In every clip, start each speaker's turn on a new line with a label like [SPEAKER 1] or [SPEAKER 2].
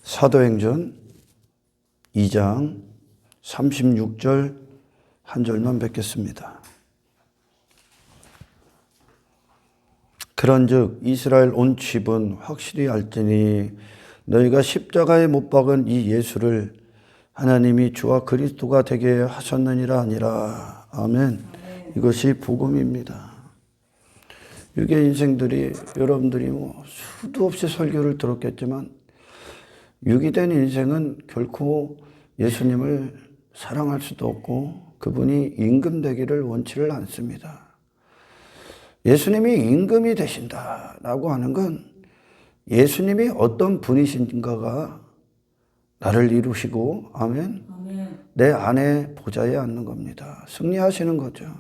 [SPEAKER 1] 사도행전 2장 36절 한 절만 뵙겠습니다. 그런즉 이스라엘 온 집은 확실히 알지니 너희가 십자가에 못 박은 이 예수를 하나님이 주와 그리스도가 되게 하셨느니라 하니라. 아멘. 이것이 복음입니다. 유괴 인생들이 여러분들이 수도 없이 설교를 들었겠지만 유기된 인생은 결코 예수님을 사랑할 수도 없고 그분이 임금 되기를 원치를 않습니다. 예수님이 임금이 되신다라고 하는 건 예수님이 어떤 분이신가가 나를 이루시고 아멘. 내 안에 보좌에 앉는 겁니다. 승리하시는 거죠.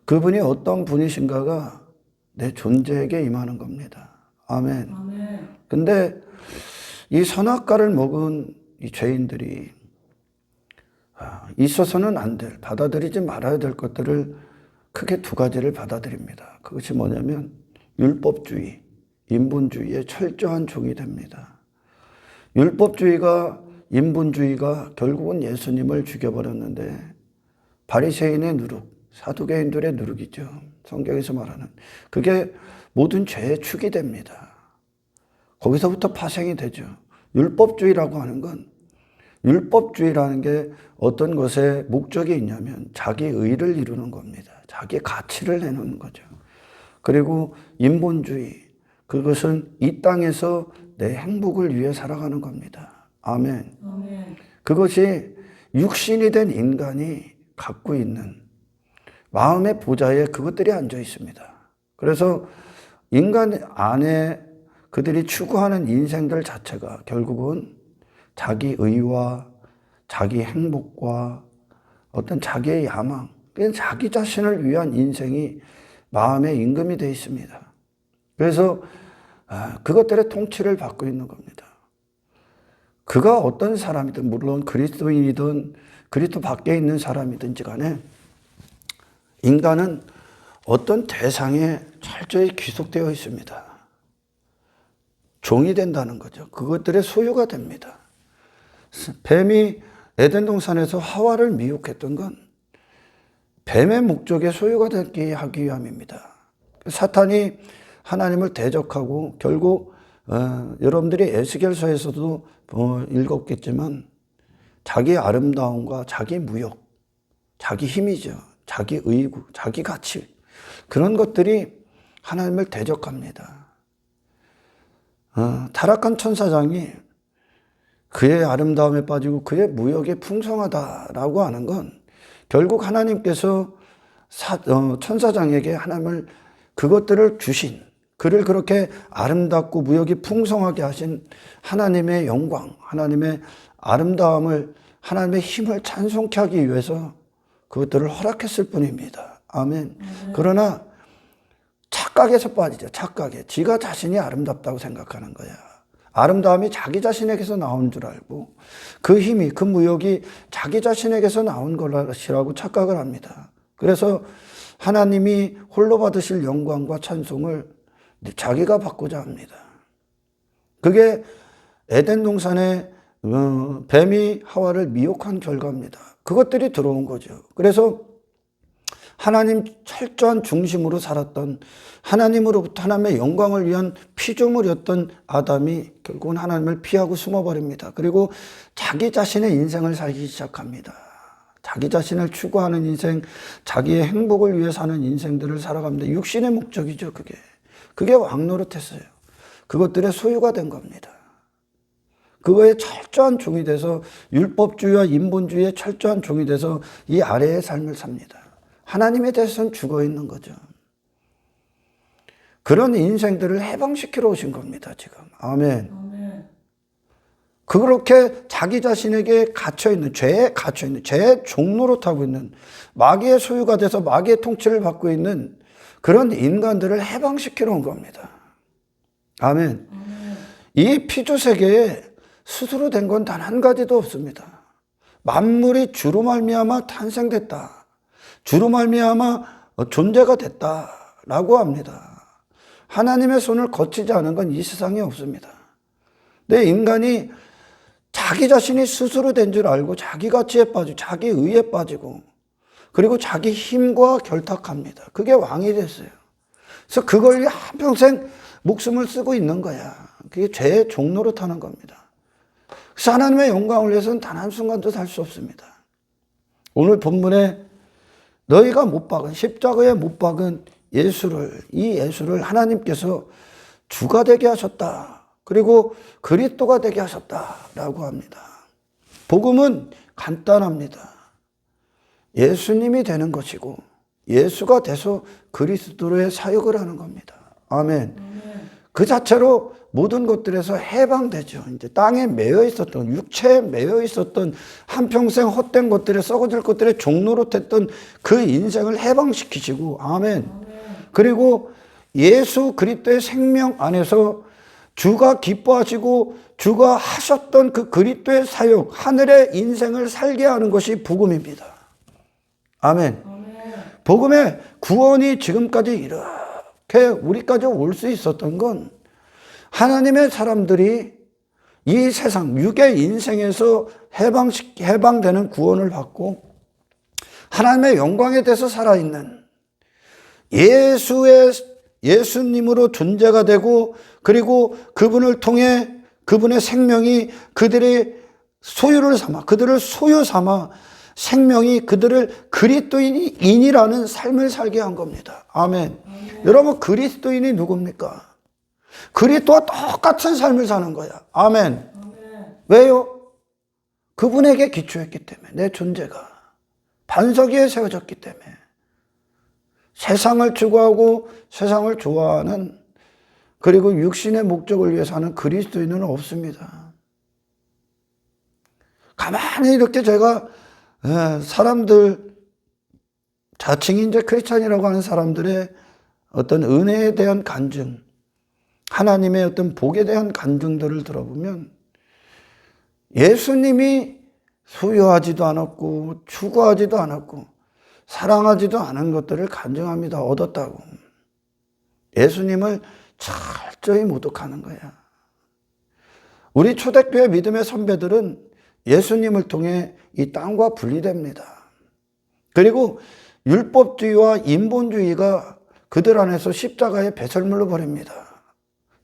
[SPEAKER 1] 그분이 어떤 분이신가가 내 존재에게 임하는 겁니다. 아멘. 근데 이 선악과를 먹은 이 죄인들이 있어서는 안 될, 받아들이지 말아야 될 것들을 크게 두 가지를 받아들입니다. 그것이 뭐냐면 율법주의, 인본주의의 철저한 종이 됩니다. 율법주의가, 인본주의가 결국은 예수님을 죽여버렸는데 바리새인의 누룩, 사두개인들의 누룩이죠. 성경에서 말하는. 그게 모든 죄의 축이 됩니다. 거기서부터 파생이 되죠. 율법주의라고 하는 건, 율법주의라는 게 어떤 것에 목적이 있냐면 자기 의를 이루는 겁니다. 자기 가치를 내놓는 거죠. 그리고 인본주의, 그것은 이 땅에서 내 행복을 위해 살아가는 겁니다. 아멘. 그것이 육신이 된 인간이 갖고 있는 마음의 보좌에 그것들이 앉아 있습니다. 그래서 인간 안에 그들이 추구하는 인생들 자체가 결국은 자기 의와 자기 행복과 어떤 자기의 야망, 자기 자신을 위한 인생이 마음의 임금이 되어 있습니다. 그래서 그것들의 통치를 받고 있는 겁니다. 그가 어떤 사람이든, 물론 그리스도인이든 그리스도 밖에 있는 사람이든지 간에 인간은 어떤 대상에 철저히 귀속되어 있습니다. 종이 된다는 거죠. 그것들의 소유가 됩니다. 뱀이 에덴 동산에서 하와를 미혹했던 건 뱀의 목적에 소유가 되게 하기 위함입니다. 사탄이 하나님을 대적하고 결국 여러분들이 에스겔서에서도 읽었겠지만 자기 아름다움과 자기 무욕, 자기 힘이죠. 자기 의구, 자기 가치, 그런 것들이 하나님을 대적합니다. 타락한 천사장이 그의 아름다움에 빠지고 그의 무역에 풍성하다라고 하는 건 결국 하나님께서 천사장에게 하나님을 그것들을 주신, 그를 그렇게 아름답고 무역이 풍성하게 하신 하나님의 영광, 하나님의 아름다움을, 하나님의 힘을 찬송케 하기 위해서 그것들을 허락했을 뿐입니다. 아멘. 그러나 착각에서 빠지죠. 착각에. 지가 자신이 아름답다고 생각하는 거야. 아름다움이 자기 자신에게서 나온 줄 알고 그 힘이, 그 무역이 자기 자신에게서 나온 것이라고 착각을 합니다. 그래서 하나님이 홀로 받으실 영광과 찬송을 자기가 받고자 합니다. 그게 에덴 동산에 뱀이 하와를 미혹한 결과입니다. 그것들이 들어온 거죠. 그래서 하나님 철저한 중심으로 살았던, 하나님으로부터 하나님의 영광을 위한 피조물이었던 아담이 결국은 하나님을 피하고 숨어버립니다. 그리고 자기 자신의 인생을 살기 시작합니다. 자기 자신을 추구하는 인생, 자기의 행복을 위해 사는 인생들을 살아갑니다. 육신의 목적이죠, 그게. 그게 왕노릇했어요. 그것들의 소유가 된 겁니다. 그거에 철저한 종이 돼서, 율법주의와 인본주의의 철저한 종이 돼서 이 아래의 삶을 삽니다. 하나님에 대해서는 죽어 있는 거죠. 그런 인생들을 해방시키러 오신 겁니다, 지금. 아멘. 그렇게 자기 자신에게 갇혀있는, 죄에 갇혀있는, 죄의 종노릇하고 있는, 마귀의 소유가 돼서 마귀의 통치를 받고 있는 그런 인간들을 해방시키러 온 겁니다. 아멘. 이 피조세계에 스스로 된 건 단 한 가지도 없습니다. 만물이 주로 말미암아 탄생됐다. 주로 말미암아 존재가 됐다라고 합니다. 하나님의 손을 거치지 않은 건 이 세상에 없습니다. 내 인간이 자기 자신이 스스로 된 줄 알고 자기 가치에 빠지고 자기 의에 빠지고 그리고 자기 힘과 결탁합니다. 그게 왕이 됐어요. 그래서 그걸 위해 한평생 목숨을 쓰고 있는 거야. 그게 죄의 종로로 타는 겁니다. 그래서 하나님의 영광을 위해서는 단 한순간도 살 수 없습니다. 오늘 본문에 너희가 못 박은 십자가에 못 박은 이 예수를 하나님께서 주가 되게 하셨다. 그리고 그리스도가 되게 하셨다라고 합니다. 복음은 간단합니다. 예수님이 되는 것이고 예수가 돼서 그리스도의 사역을 하는 겁니다. 아멘. 그 자체로 모든 것들에서 해방되죠. 이제 땅에 매여 있었던, 육체에 매여 있었던 한평생 헛된 것들에 썩어질 것들에 종로로 됐던 그 인생을 해방시키시고, 아멘. 그리고 예수 그리스도의 생명 안에서 주가 기뻐하시고 주가 하셨던 그 그리스도의 사역, 하늘의 인생을 살게 하는 것이 복음입니다. 아멘. 복음의 구원이 지금까지 이렇게 우리까지 올 수 있었던 건 하나님의 사람들이 이 세상, 육의 인생에서 해방되는 구원을 받고 하나님의 영광에 대해서 살아있는 예수님으로 존재가 되고 그리고 그분을 통해 그분의 생명이 그들의 소유를 삼아, 그들을 소유 삼아 생명이 그들을 그리스도인이라는 삶을 살게 한 겁니다. 아멘. 여러분, 그리스도인이 누굽니까? 그리스도와 똑같은 삶을 사는 거야. 아멘. 왜요? 그분에게 기초했기 때문에, 내 존재가 반석 위에 세워졌기 때문에. 세상을 추구하고 세상을 좋아하는, 그리고 육신의 목적을 위해 사는 그리스도인은 없습니다. 가만히 이렇게 제가 사람들, 자칭 이제 크리스찬이라고 하는 사람들의 어떤 은혜에 대한 간증, 하나님의 어떤 복에 대한 간증들을 들어보면 예수님이 소유하지도 않았고 추구하지도 않았고 사랑하지도 않은 것들을 간증합니다. 얻었다고. 예수님을 철저히 모독하는 거야. 우리 초대교회 믿음의 선배들은 예수님을 통해 이 땅과 분리됩니다. 그리고 율법주의와 인본주의가 그들 안에서 십자가의 배설물로 버립니다.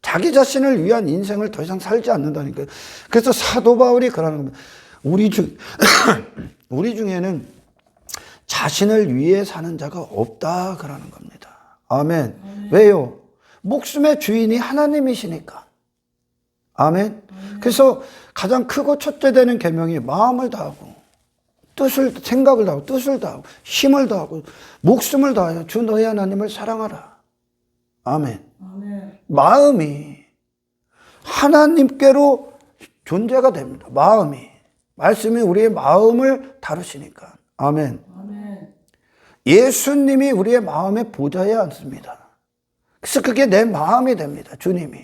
[SPEAKER 1] 자기 자신을 위한 인생을 더 이상 살지 않는다니까요. 그래서 사도 바울이 그러는 겁니다. 우리 중에는 자신을 위해 사는 자가 없다 그러는 겁니다. 아멘. 왜요? 목숨의 주인이 하나님이시니까. 아멘. 그래서 가장 크고 첫째 되는 계명이 마음을 다하고 생각을 다하고 뜻을 다하고 힘을 다하고 목숨을 다하여 주 너희 하나님을 사랑하라. 아멘. 마음이 하나님께로 존재가 됩니다. 마음이. 말씀이 우리의 마음을 다루시니까. 아멘. 예수님이 우리의 마음의 보좌에 앉습니다. 그래서 그게 내 마음이 됩니다. 주님이.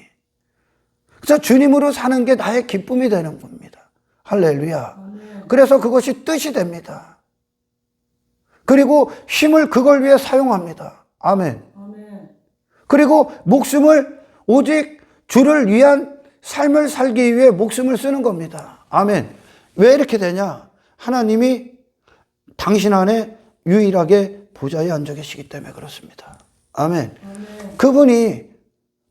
[SPEAKER 1] 그래서 주님으로 사는 게 나의 기쁨이 되는 겁니다. 할렐루야. 그래서 그것이 뜻이 됩니다. 그리고 힘을 그걸 위해 사용합니다. 아멘. 그리고 목숨을 오직 주를 위한 삶을 살기 위해 목숨을 쓰는 겁니다. 아멘. 왜 이렇게 되냐? 하나님이 당신 안에 유일하게 보좌에 앉아 계시기 때문에 그렇습니다. 아멘. 그분이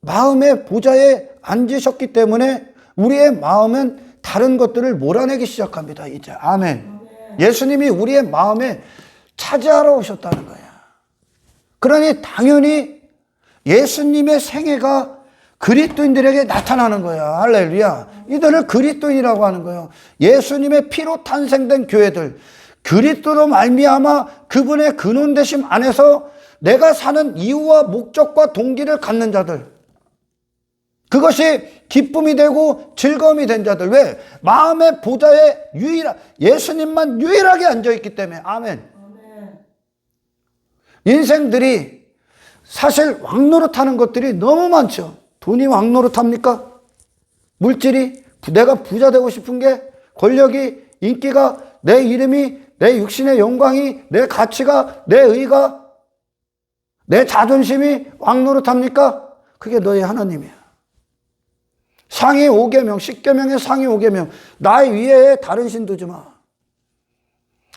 [SPEAKER 1] 마음의 보좌에 앉으셨기 때문에 우리의 마음은 다른 것들을 몰아내기 시작합니다. 이제. 아멘. 예수님이 우리의 마음에 차지하러 오셨다는 거야. 그러니 당연히 예수님의 생애가 그리스도인들에게 나타나는 거야. 할렐루야. 이들을 그리스도인이라고 하는 거예요. 예수님의 피로 탄생된 교회들, 그리스도로 말미암아 그분의 근원되심 안에서 내가 사는 이유와 목적과 동기를 갖는 자들, 그것이 기쁨이 되고 즐거움이 된 자들. 왜? 마음의 보좌에 예수님만 유일하게 앉아있기 때문에. 아멘. 인생들이 사실 왕노릇하는 것들이 너무 많죠. 돈이 왕노릇합니까? 물질이, 내가 부자 되고 싶은 게, 권력이, 인기가, 내 이름이, 내 육신의 영광이, 내 가치가, 내 의가, 내 자존심이 왕노릇합니까? 그게 너의 하나님이야. 상위 5계명, 10계명의 상위 5계명. 나의 위에 다른 신 두지 마.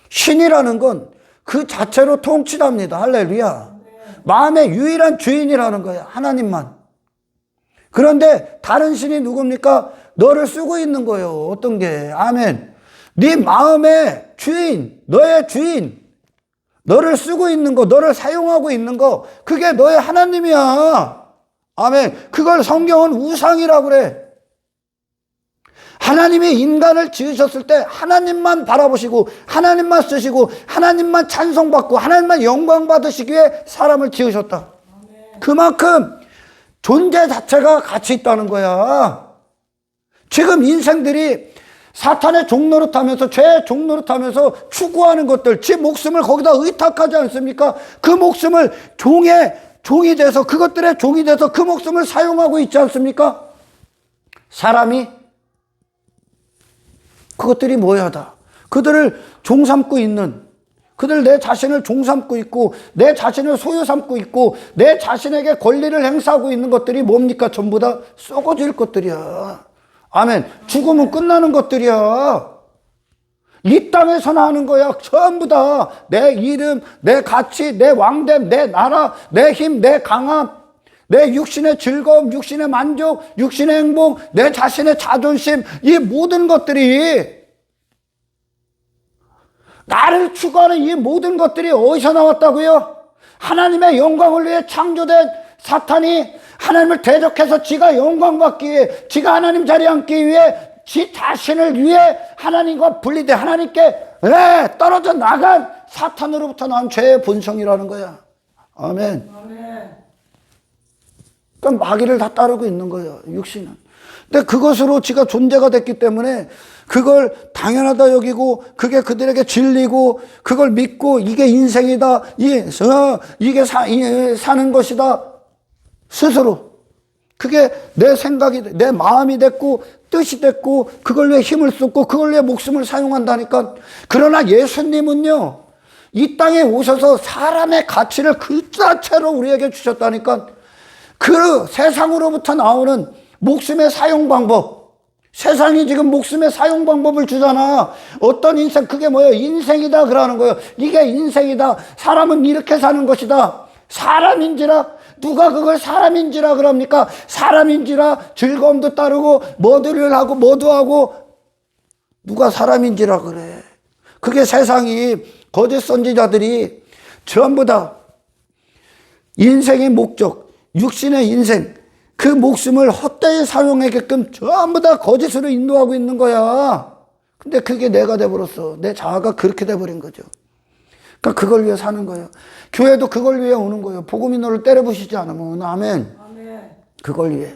[SPEAKER 1] 신이라는 건 그 자체로 통치합니다. 할렐루야. 마음의 유일한 주인이라는 거야. 하나님만. 그런데 다른 신이 누굽니까? 너를 쓰고 있는 거예요. 어떤 게? 아멘. 네 마음의 주인, 너의 주인, 너를 쓰고 있는 거, 너를 사용하고 있는 거, 그게 너의 하나님이야. 아멘. 그걸 성경은 우상이라고 그래. 하나님이 인간을 지으셨을 때 하나님만 바라보시고 하나님만 쓰시고 하나님만 찬송받고 하나님만 영광 받으시기 위해 사람을 지으셨다. 그만큼 존재 자체가 가치 있다는 거야. 지금 인생들이 사탄의 종노릇하면서 죄의 종노릇하면서 추구하는 것들, 지 목숨을 거기다 의탁하지 않습니까? 그 목숨을 종이 돼서, 그것들의 종이 돼서 그 목숨을 사용하고 있지 않습니까? 사람이 그것들이 모여다. 그들을 종 삼고 있는, 그들 내 자신을 종 삼고 있고 내 자신을 소유 삼고 있고 내 자신에게 권리를 행사하고 있는 것들이 뭡니까? 전부 다 썩어질 것들이야. 아멘. 죽으면 끝나는 것들이야. 이 땅에서 나는 거야. 전부 다 내 이름, 내 가치, 내 왕됨, 내 나라, 내 힘, 내 강함, 내 육신의 즐거움, 육신의 만족, 육신의 행복, 내 자신의 자존심, 이 모든 것들이, 나를 추구하는 이 모든 것들이 어디서 나왔다고요? 하나님의 영광을 위해 창조된 사탄이 하나님을 대적해서 지가 영광 받기 위해, 지가 하나님 자리에 앉기 위해, 지 자신을 위해 하나님과 분리돼 하나님께 떨어져 나간 사탄으로부터 나온 죄의 본성이라는 거야. 아멘. 그러니까 마귀를 다 따르고 있는 거예요, 육신은. 근데 그것으로 지가 존재가 됐기 때문에 그걸 당연하다 여기고 그게 그들에게 진리고 그걸 믿고 이게 인생이다, 이게 사는 것이다. 스스로. 그게 내 생각이, 내 마음이 됐고 뜻이 됐고 그걸 위해 힘을 쏟고 그걸 위해 목숨을 사용한다니까. 그러나 예수님은요, 이 땅에 오셔서 사람의 가치를 그 자체로 우리에게 주셨다니까. 그 세상으로부터 나오는 목숨의 사용 방법, 세상이 지금 목숨의 사용 방법을 주잖아. 어떤 인생, 그게 뭐예요? 인생이다 그러는 거예요. 이게 인생이다. 사람은 이렇게 사는 것이다. 사람인지라, 누가 그걸 사람인지라 그럽니까? 사람인지라 즐거움도 따르고 뭐들을 하고 뭐도 하고, 누가 사람인지라 그래. 그게 세상이, 거짓 선지자들이 전부 다 인생의 목적, 육신의 인생, 그 목숨을 헛되이 사용하게끔 전부 다 거짓으로 인도하고 있는 거야. 근데 그게 내가 돼버렸어. 내 자아가 그렇게 돼버린 거죠. 그러니까 그걸 위해 사는 거예요. 교회도 그걸 위해 오는 거예요. 복음이 너를 때려부시지 않으면. 아멘. 그걸 위해.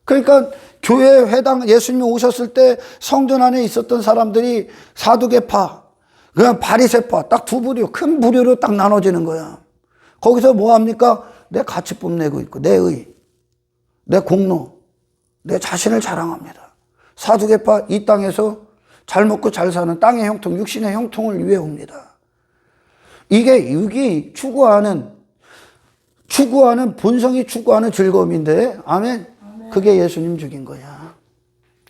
[SPEAKER 1] 그러니까 교회 회당, 예수님이 오셨을 때 성전 안에 있었던 사람들이 사두개파, 그냥 바리새파, 딱 두 부류, 큰 부류로 딱 나눠지는 거야. 거기서 뭐 합니까? 내 가치 뽐내고 있고, 내 의, 내 공로, 내 자신을 자랑합니다. 사두개파, 이 땅에서 잘 먹고 잘 사는 땅의 형통, 육신의 형통을 위해 옵니다. 이게 육이 추구하는 본성이 추구하는 즐거움인데, 아멘. 그게 예수님 죽인 거야.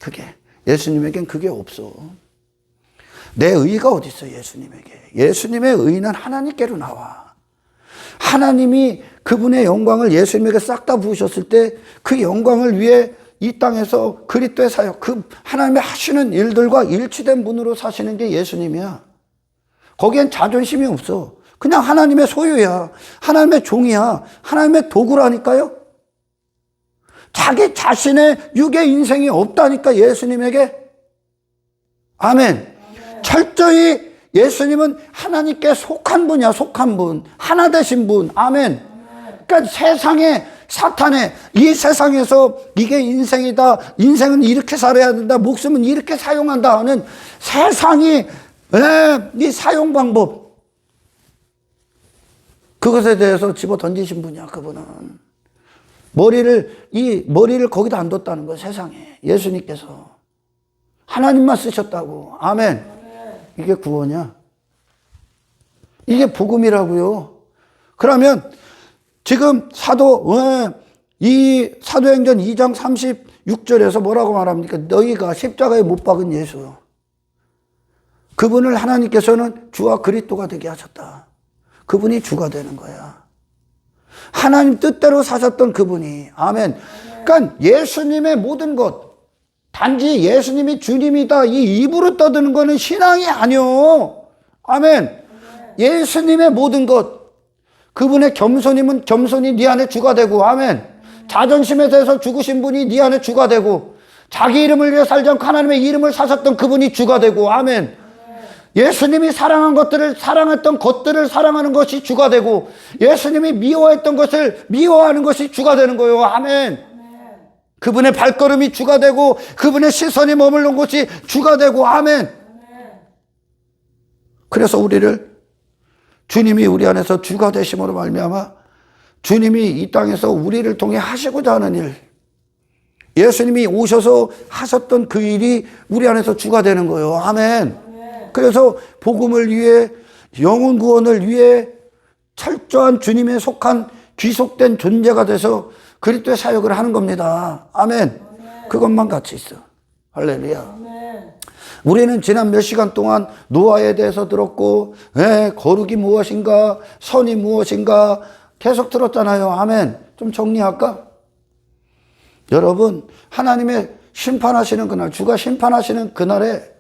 [SPEAKER 1] 그게 예수님에겐 그게 없어. 내 의가 어디 있어? 예수님에게. 예수님의 의는 하나님께로 나와. 하나님이 그분의 영광을 예수님에게 싹 다 부으셨을 때 그 영광을 위해 이 땅에서 그리스도의 사역, 그 하나님의 하시는 일들과 일치된 분으로 사시는 게 예수님이야. 거기엔 자존심이 없어. 그냥 하나님의 소유야. 하나님의 종이야. 하나님의 도구라니까요. 자기 자신의 육의 인생이 없다니까, 예수님에게. 아멘. 철저히 예수님은 하나님께 속한 분이야, 속한 분. 하나 되신 분. 아멘. 그러니까 세상에, 사탄의 이 세상에서 이게 인생이다, 인생은 이렇게 살아야 된다, 목숨은 이렇게 사용한다 하는 세상이 이 사용 방법, 그것에 대해서 집어 던지신 분이야. 그분은 머리를 거기다 안 뒀다는 거야. 세상에 예수님께서 하나님만 쓰셨다고. 아멘. 이게 구원이야. 이게 복음이라고요. 그러면 지금 이 사도행전 2장 6절에서 뭐라고 말합니까? 너희가 십자가에 못 박은 예수, 그분을 하나님께서는 주와 그리스도가 되게 하셨다. 그분이 주가 되는 거야. 하나님 뜻대로 사셨던 그분이. 아멘. 그러니까 예수님의 모든 것, 단지 예수님이 주님이다 이 입으로 떠드는 거는 신앙이 아니요. 아멘. 예수님의 모든 것, 그분의 겸손임은 겸손이 네 안에 주가 되고, 아멘. 자존심에 대해서 죽으신 분이 네 안에 주가 되고, 자기 이름을 위해 살지 않고 하나님의 이름을 사셨던 그분이 주가 되고, 아멘. 예수님이 사랑했던 것들을 사랑하는 것이 주가 되고, 예수님이 미워했던 것을 미워하는 것이 주가 되는 거예요. 아멘. 그분의 발걸음이 주가 되고, 그분의 시선이 머물는 곳이 주가 되고, 아멘. 그래서 주님이 우리 안에서 주가 되심으로 말미암아 주님이 이 땅에서 우리를 통해 하시고자 하는 일, 예수님이 오셔서 하셨던 그 일이 우리 안에서 주가 되는 거예요. 아멘. 그래서 복음을 위해, 영혼 구원을 위해 철저한 주님에 속한 귀속된 존재가 돼서 그리스도의 사역을 하는 겁니다. 아멘. 그것만 같이 있어. 할렐루야. 우리는 지난 몇 시간 동안 노아에 대해서 들었고, 거룩이 무엇인가, 선이 무엇인가 계속 들었잖아요. 아멘. 좀 정리할까? 여러분, 하나님의 심판하시는 그날, 주가 심판하시는 그날에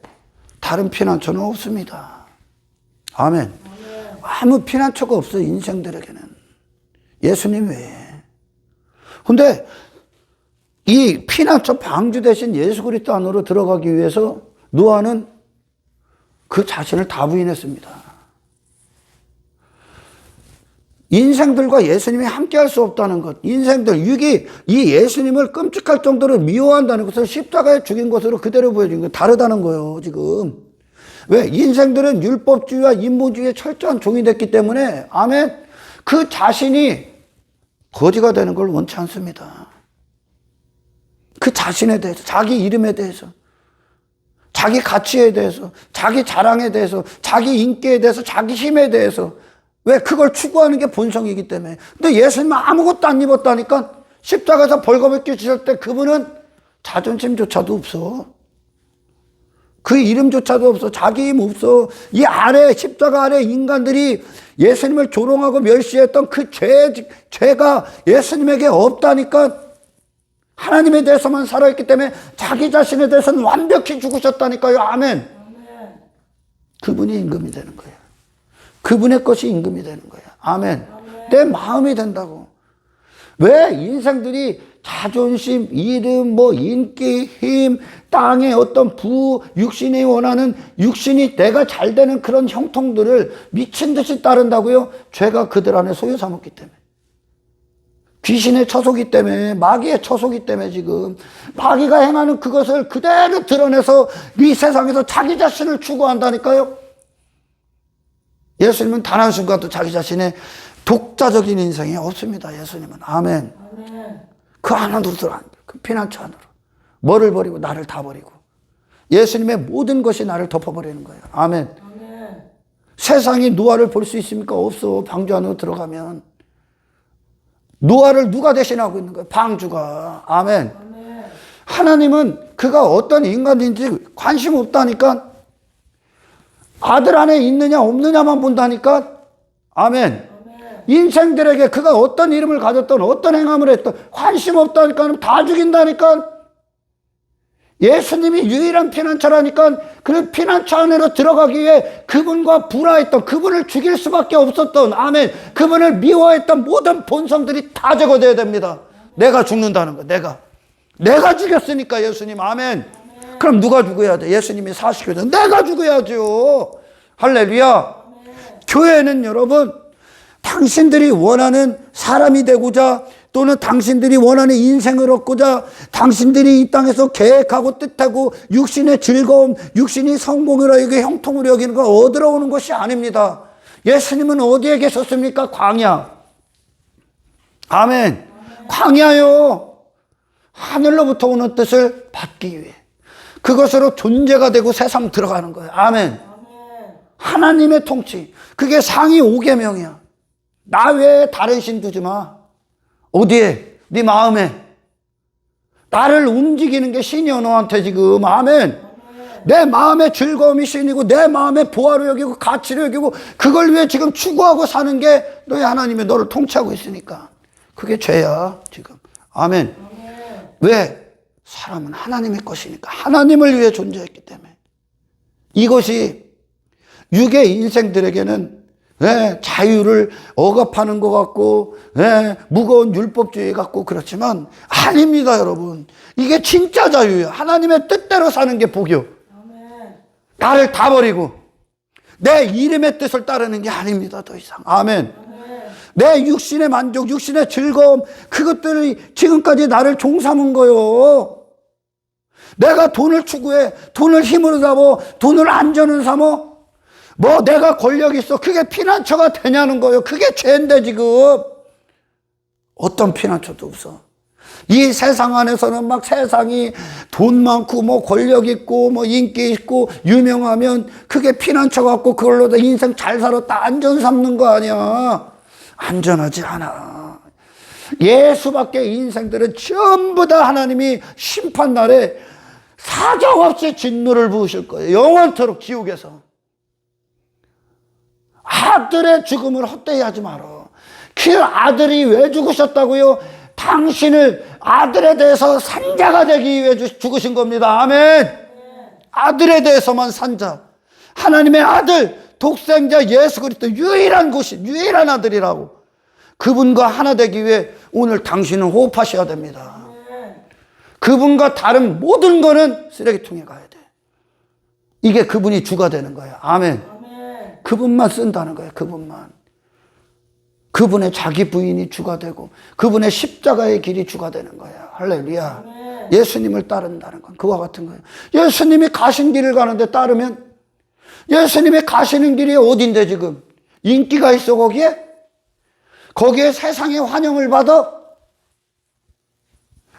[SPEAKER 1] 다른 피난처는 없습니다. 아멘. 아무 피난처가 없어요, 인생들에게는. 예수님 외에. 근데 이 피난처 방주 대신 예수 그리스도 안으로 들어가기 위해서 노아는 그 자신을 다 부인했습니다. 인생들과 예수님이 함께 할 수 없다는 것, 인생들, 이 예수님을 끔찍할 정도로 미워한다는 것을 십자가에 죽인 것으로 그대로 보여준 거 다르다는 거예요, 지금. 왜? 인생들은 율법주의와 인본주의에 철저한 종이 됐기 때문에, 아멘, 그 자신이 거지가 되는 걸 원치 않습니다. 그 자신에 대해서, 자기 이름에 대해서, 자기 가치에 대해서, 자기 자랑에 대해서, 자기 인기에 대해서, 자기 힘에 대해서. 왜? 그걸 추구하는 게 본성이기 때문에. 근데 예수님은 아무것도 안 입었다니까. 십자가에서 벌거벗겨 주실 때 그분은 자존심조차도 없어. 그 이름조차도 없어. 자기 힘 없어. 이 아래, 십자가 아래 인간들이 예수님을 조롱하고 멸시했던 그 죄가 예수님에게 없다니까. 하나님에 대해서만 살아있기 때문에 자기 자신에 대해서는 완벽히 죽으셨다니까요. 아멘. 그분이 임금이 되는 거예요. 그분의 것이 임금이 되는 거예요. 아멘. 내 마음이 된다고. 왜? 인생들이 자존심, 이름, 인기, 힘, 땅의 어떤 육신이 원하는, 육신이 내가 잘 되는 그런 형통들을 미친 듯이 따른다고요? 죄가 그들 안에 소유 삼았기 때문에. 귀신의 처소기 때문에, 마귀의 처소기 때문에 지금 마귀가 행하는 그것을 그대로 드러내서 이 세상에서 자기 자신을 추구한다니까요. 예수님은 단 한순간도 자기 자신의 독자적인 인생이 없습니다. 예수님은. 아멘. 그 안으로 들어간 거예요. 그 피난처 안으로. 뭐를 버리고? 나를 다 버리고. 예수님의 모든 것이 나를 덮어버리는 거예요. 아멘. 세상이 노아를 볼 수 있습니까? 없어. 방주 안으로 들어가면. 노아를 누가 대신하고 있는 거예요? 방주가. 아멘. 하나님은 그가 어떤 인간인지 관심 없다니까. 아들 안에 있느냐 없느냐만 본다니까. 아멘. 인생들에게 그가 어떤 이름을 가졌던 어떤 행함을 했던 관심 없다니까. 다 죽인다니까. 예수님이 유일한 피난처라니까. 그 피난처 안으로 들어가기 위해 그분과 불화했던, 그분을 죽일 수밖에 없었던, 아멘, 그분을 미워했던 모든 본성들이 다 제거돼야 됩니다. 내가 죽는다는 거. 내가 죽였으니까. 예수님. 아멘. 그럼 누가 죽어야 돼? 예수님이 사시켜서 내가 죽어야죠. 할렐루야. 교회는 여러분, 당신들이 원하는 사람이 되고자, 또는 당신들이 원하는 인생을 얻고자, 당신들이 이 땅에서 계획하고 뜻하고 육신의 즐거움, 육신이 성공을 여기고 형통을 여기는 걸 얻으러 오는 것이 아닙니다. 예수님은 어디에 계셨습니까? 광야. 아멘. 광야요. 하늘로부터 오는 뜻을 받기 위해 그것으로 존재가 되고 세상 들어가는 거예요. 아멘. 하나님의 통치. 그게 상위 5계명이야. 나 외에 다른 신 두지 마. 어디에? 네 마음에. 나를 움직이는 게 신이여 너한테 지금. 아멘. 내 마음의 즐거움이 신이고 내 마음의 보화로 여기고 가치로 여기고 그걸 위해 지금 추구하고 사는 게 너의 하나님이 너를 통치하고 있으니까 그게 죄야 지금. 아멘. 왜? 사람은 하나님의 것이니까. 하나님을 위해 존재했기 때문에. 이것이 육의 인생들에게는 자유를 억압하는 것 같고 무거운 율법주의 같고 그렇지만 아닙니다 여러분. 이게 진짜 자유예요. 하나님의 뜻대로 사는 게 복이요. 나를 다 버리고 내 이름의 뜻을 따르는 게 아닙니다 더 이상. 아멘. 내 육신의 만족, 육신의 즐거움, 그것들이 지금까지 나를 종삼은 거요. 내가 돈을 추구해, 돈을 힘으로 잡어, 돈을 안전을 삼어, 뭐 내가 권력이 있어, 그게 피난처가 되냐는 거예요. 그게 죄인데 지금. 어떤 피난처도 없어. 이 세상 안에서는 막 세상이 돈 많고 뭐 권력 있고 뭐 인기 있고 유명하면 그게 피난처 같고 그걸로 인생 잘 살았다 안전 삼는 거 아니야. 안전하지 않아. 예수밖에 인생들은 전부 다 하나님이 심판날에 사정없이 진노를 부으실 거예요. 영원토록 지옥에서. 아들의 죽음을 헛되이 하지 마라. 그 아들이 왜 죽으셨다고요? 당신을 아들에 대해서 산자가 되기 위해 죽으신 겁니다. 아멘. 아들에 대해서만 산자. 하나님의 아들, 독생자 예수 그리스도 유일한 유일한 아들이라고. 그분과 하나 되기 위해 오늘 당신은 호흡하셔야 됩니다. 그분과 다른 모든 거는 쓰레기통에 가야 돼. 이게 그분이 주가 되는 거야. 아멘. 그분만 쓴다는 거야. 그분만. 그분의 자기 부인이 주가 되고 그분의 십자가의 길이 주가 되는 거야. 할렐루야. 예수님을 따른다는 건 그와 같은 거예요. 예수님이 가신 길을 가는데 따르면 예수님이 가시는 길이 어딘데 지금? 인기가 있어 거기에? 거기에 세상의 환영을 받아?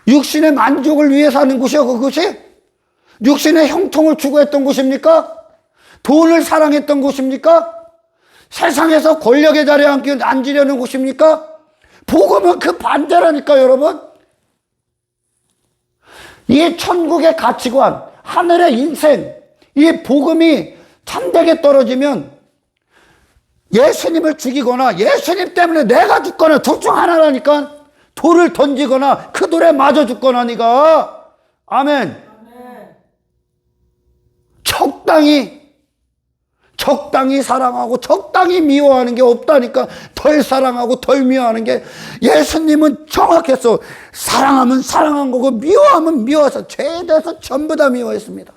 [SPEAKER 1] 육신의 만족을 위해 사는 곳이요 그것이? 육신의 형통을 추구했던 곳입니까? 돈을 사랑했던 곳입니까? 세상에서 권력의 자리에 앉으려는 곳입니까? 복음은 그 반대라니까 여러분. 이 천국의 가치관, 하늘의 인생, 이 복음이 참되게 떨어지면 예수님을 죽이거나 예수님 때문에 내가 죽거나 둘 중 하나라니까. 돌을 던지거나 그 돌에 맞아 죽거나 니가. 아멘. 적당히 사랑하고 적당히 미워하는 게 없다니까. 덜 사랑하고 덜 미워하는 게. 예수님은 정확했어. 사랑하면 사랑한 거고 미워하면 미워해서 죄에 대해서 전부 다 미워했습니다.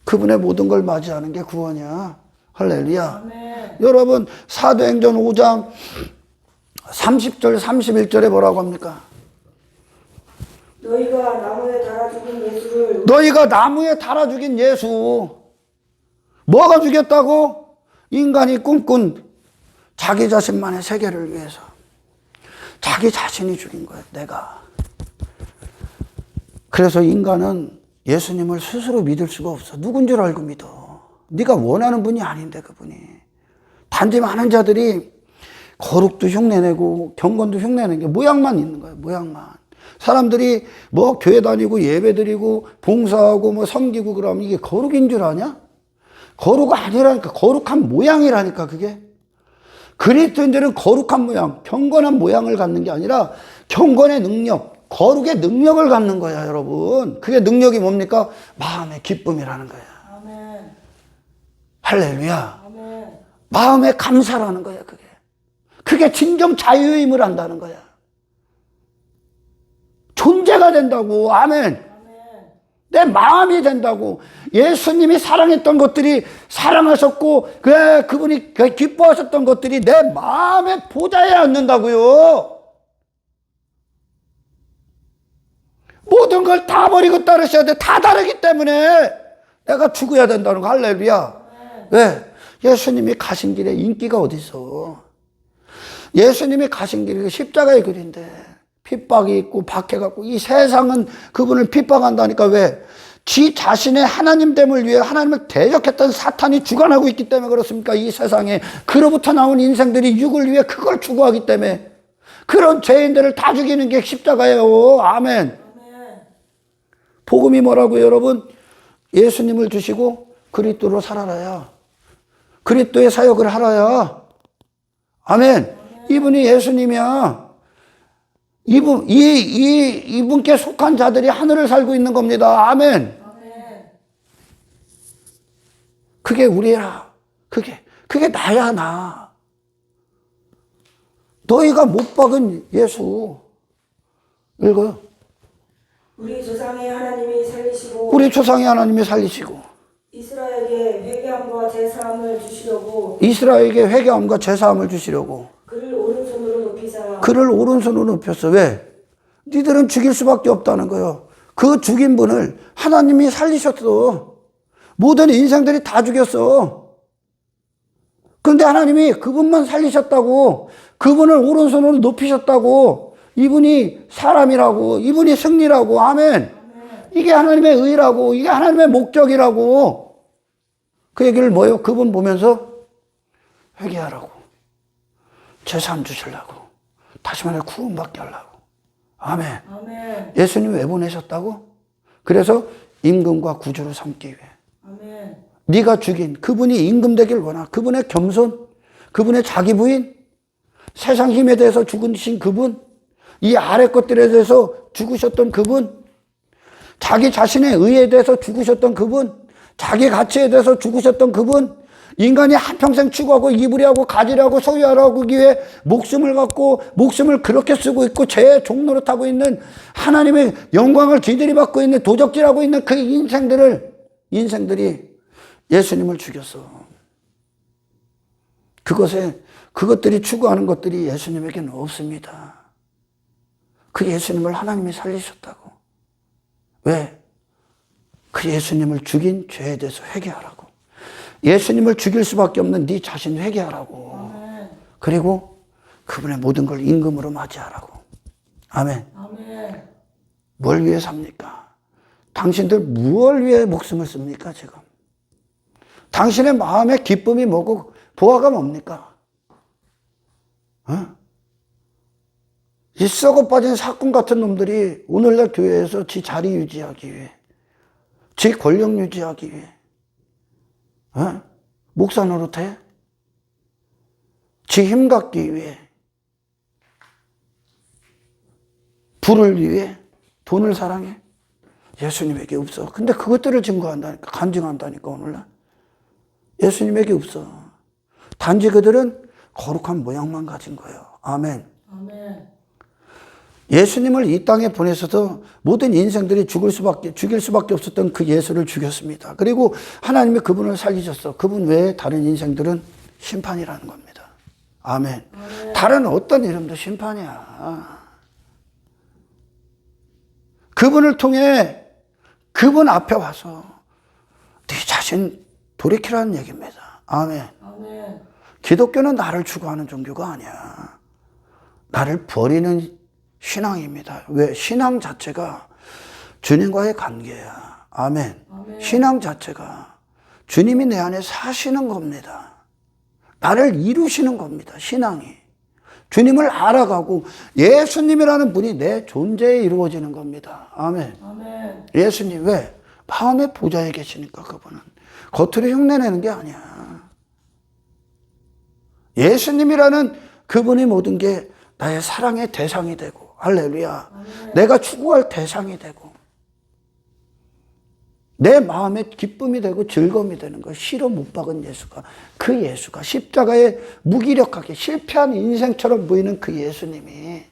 [SPEAKER 1] 그분의 모든 걸 맞이하는 게 구원이야. 할렐루야. 아멘. 여러분 사도행전 5장 30절 31절에 뭐라고 합니까?
[SPEAKER 2] 너희가 나무에 달아 죽인 예수를.
[SPEAKER 1] 너희가 나무에 달아 죽인 예수. 뭐가 죽였다고? 인간이 꿈꾼 자기 자신만의 세계를 위해서. 자기 자신이 죽인 거야. 내가. 그래서 인간은 예수님을 스스로 믿을 수가 없어. 누군 줄 알고 믿어. 네가 원하는 분이 아닌데 그분이. 단지 많은 자들이 거룩도 흉내내고 경건도 흉내내는 게 모양만 있는 거예요. 모양만. 사람들이 뭐 교회 다니고 예배 드리고 봉사하고 뭐 섬기고 그러면 이게 거룩인 줄 아냐? 거룩 아니라니까. 거룩한 모양이라니까 그게. 그리스도인들은 거룩한 모양, 경건한 모양을 갖는 게 아니라 경건의 능력, 거룩의 능력을 갖는 거야 여러분. 그게 능력이 뭡니까? 마음의 기쁨이라는 거야.
[SPEAKER 2] 아멘.
[SPEAKER 1] 할렐루야.
[SPEAKER 2] 아멘.
[SPEAKER 1] 마음의 감사라는 거야 그게. 그게 진정 자유임을 한다는 거야. 존재가 된다고. 아멘. 내 마음이 된다고. 예수님이 사랑했던 것들이 사랑하셨고 그분이 기뻐하셨던 것들이 내 마음의 보좌에 앉는다고요. 모든 걸 다 버리고 따르셔야 돼. 다 다르기 때문에 내가 죽어야 된다는 거. 할렐루야. 왜? 예수님이 가신 길에 인기가 어디 있어. 예수님이 가신 길이 십자가의 길인데 핍박이 있고 박해갖고 이 세상은 그분을 핍박한다니까. 왜? 지 자신의 하나님됨을 위해 하나님을 대적했던 사탄이 주관하고 있기 때문에 그렇습니까? 이 세상에. 그로부터 나온 인생들이 육을 위해 그걸 추구하기 때문에. 그런 죄인들을 다 죽이는 게 십자가예요. 아멘.
[SPEAKER 2] 아멘.
[SPEAKER 1] 복음이 뭐라고요, 여러분? 예수님을 주시고 그리스도로 살아라야. 그리스도의 사역을 하라야. 아멘. 이분이 예수님이야. 이분께 속한 자들이 하늘을 살고 있는 겁니다. 아멘.
[SPEAKER 2] 아멘.
[SPEAKER 1] 그게 우리야. 그게 나야, 나. 너희가 못 박은 예수. 읽어요.
[SPEAKER 2] 우리 조상의 하나님이 살리시고
[SPEAKER 1] 우리 조상의 하나님이 살리시고
[SPEAKER 2] 이스라엘에게 회개함과 제사함을 주시려고
[SPEAKER 1] 이스라엘에게 회개함과 제사함을 주시려고
[SPEAKER 2] 그를 오른손으로 높이사
[SPEAKER 1] 그를 오른손으로 높였어. 왜? 니들은 죽일 수밖에 없다는 거예요. 그 죽인 분을 하나님이 살리셨어. 모든 인생들이 다 죽였어. 그런데 하나님이 그분만 살리셨다고, 그분을 오른손으로 높이셨다고, 이분이 사람이라고, 이분이 승리라고. 아멘. 이게 하나님의 의라고, 이게 하나님의 목적이라고. 그 얘기를 뭐예요? 그분 보면서 회개하라고, 제사함 주시려고, 다시 말해 구원받게 하려고. 아멘.
[SPEAKER 2] 아멘.
[SPEAKER 1] 예수님 왜 보내셨다고? 그래서 임금과 구주를 삼기 위해.
[SPEAKER 2] 아멘.
[SPEAKER 1] 네가 죽인 그분이 임금 되길 원하. 그분의 겸손, 그분의 자기 부인, 세상 힘에 대해서 죽으신 그분, 이 아래 것들에 대해서 죽으셨던 그분, 자기 자신의 의에 대해서 죽으셨던 그분, 자기 가치에 대해서 죽으셨던 그분, 인간이 한평생 추구하고 이부리하고 가지려고 소유하라고 하기 위해 목숨을 갖고 목숨을 그렇게 쓰고 있고 죄의 종노릇 하고 있는, 하나님의 영광을 기들이 받고 있는, 도적질하고 있는 그 인생들이 예수님을 죽였어. 그것들이 추구하는 것들이 예수님에게는 없습니다. 그 예수님을 하나님이 살리셨다고. 왜? 그 예수님을 죽인 죄에 대해서 회개하라고. 예수님을 죽일 수밖에 없는 네 자신 회개하라고.
[SPEAKER 2] 아멘.
[SPEAKER 1] 그리고 그분의 모든 걸 임금으로 맞이하라고. 아멘.
[SPEAKER 2] 아멘.
[SPEAKER 1] 뭘 위해 삽니까? 당신들 무엇을 위해 목숨을 씁니까, 지금? 당신의 마음의 기쁨이 뭐고 보아가 뭡니까? 이 썩어 빠진 사꾼 같은 놈들이 오늘날 교회에서 지 자리 유지하기 위해, 지 권력 유지하기 위해, 목사 노릇해? 지 힘 갖기 위해, 부를 위해, 돈을 사랑해? 예수님에게 없어. 근데 그것들을 증거한다니까, 간증한다니까, 오늘날. 예수님에게 없어. 단지 그들은 거룩한 모양만 가진 거예요. 아멘.
[SPEAKER 2] 아멘.
[SPEAKER 1] 예수님을 이 땅에 보내셔서 모든 인생들이 죽일 수밖에 없었던 그 예수를 죽였습니다. 그리고 하나님이 그분을 살리셨어. 그분 외에 다른 인생들은 심판이라는 겁니다. 아멘. 아멘. 다른 어떤 이름도 심판이야. 그분을 통해 그분 앞에 와서 네 자신 돌이키라는 얘기입니다. 아멘.
[SPEAKER 2] 아멘.
[SPEAKER 1] 기독교는 나를 추구하는 종교가 아니야. 나를 버리는 신앙입니다. 왜? 신앙 자체가 주님과의 관계야. 아멘.
[SPEAKER 2] 아멘.
[SPEAKER 1] 신앙 자체가 주님이 내 안에 사시는 겁니다. 나를 이루시는 겁니다. 신앙이. 주님을 알아가고 예수님이라는 분이 내 존재에 이루어지는 겁니다. 아멘.
[SPEAKER 2] 아멘.
[SPEAKER 1] 예수님 왜? 마음의 보좌에 계시니까. 그분은 겉으로 흉내내는 게 아니야. 예수님이라는 그분이 모든 게 나의 사랑의 대상이 되고, 할렐루야.
[SPEAKER 2] 아멘.
[SPEAKER 1] 내가 추구할 대상이 되고, 내 마음의 기쁨이 되고 즐거움이 되는 거. 실어 못 박은 예수가, 그 예수가 십자가에 무기력하게 실패한 인생처럼 보이는 그 예수님이,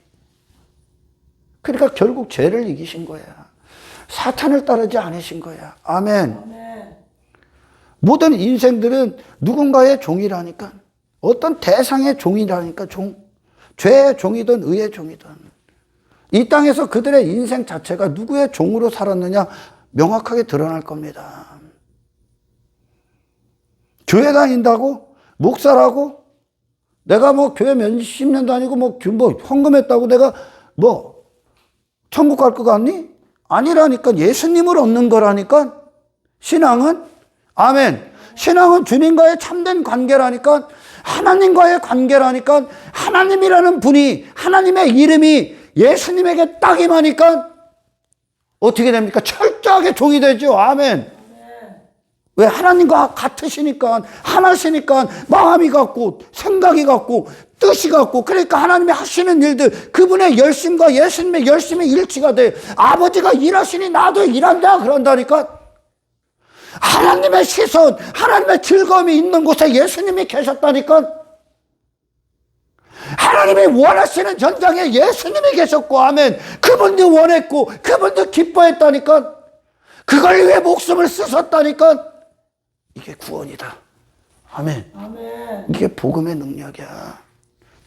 [SPEAKER 1] 그러니까 결국 죄를 이기신 거야. 사탄을 따르지 않으신 거야. 아멘.
[SPEAKER 2] 아멘.
[SPEAKER 1] 모든 인생들은 누군가의 종이라니까. 어떤 대상의 종이라니까. 죄의 종이든 의의 종이든. 이 땅에서 그들의 인생 자체가 누구의 종으로 살았느냐 명확하게 드러날 겁니다. 교회 다닌다고? 목사라고? 내가 뭐 교회 몇십 년 다니고 뭐 헌금했다고 내가 뭐 천국 갈 것 같니? 아니라니까. 예수님을 얻는 거라니까. 신앙은. 아멘. 신앙은 주님과의 참된 관계라니까. 하나님과의 관계라니까 하나님이라는 분이, 하나님의 이름이 예수님에게 딱 임하니까 어떻게 됩니까? 철저하게 종이 되죠. 아멘. 왜? 하나님과 같으시니까, 하나시니까 마음이 같고 생각이 같고 뜻이 같고, 그러니까 하나님이 하시는 일들, 그분의 열심과 예수님의 열심이 일치가 돼. 아버지가 일하시니 나도 일한다 그런다니까. 하나님의 시선, 하나님의 즐거움이 있는 곳에 예수님이 계셨다니까. 하나님이 원하시는 전장에 예수님이 계셨고, 아멘. 그분도 원했고 그분도 기뻐했다니까. 그걸 위해 목숨을 쓰셨다니까. 이게 구원이다. 아멘.
[SPEAKER 2] 아멘.
[SPEAKER 1] 이게 복음의 능력이야.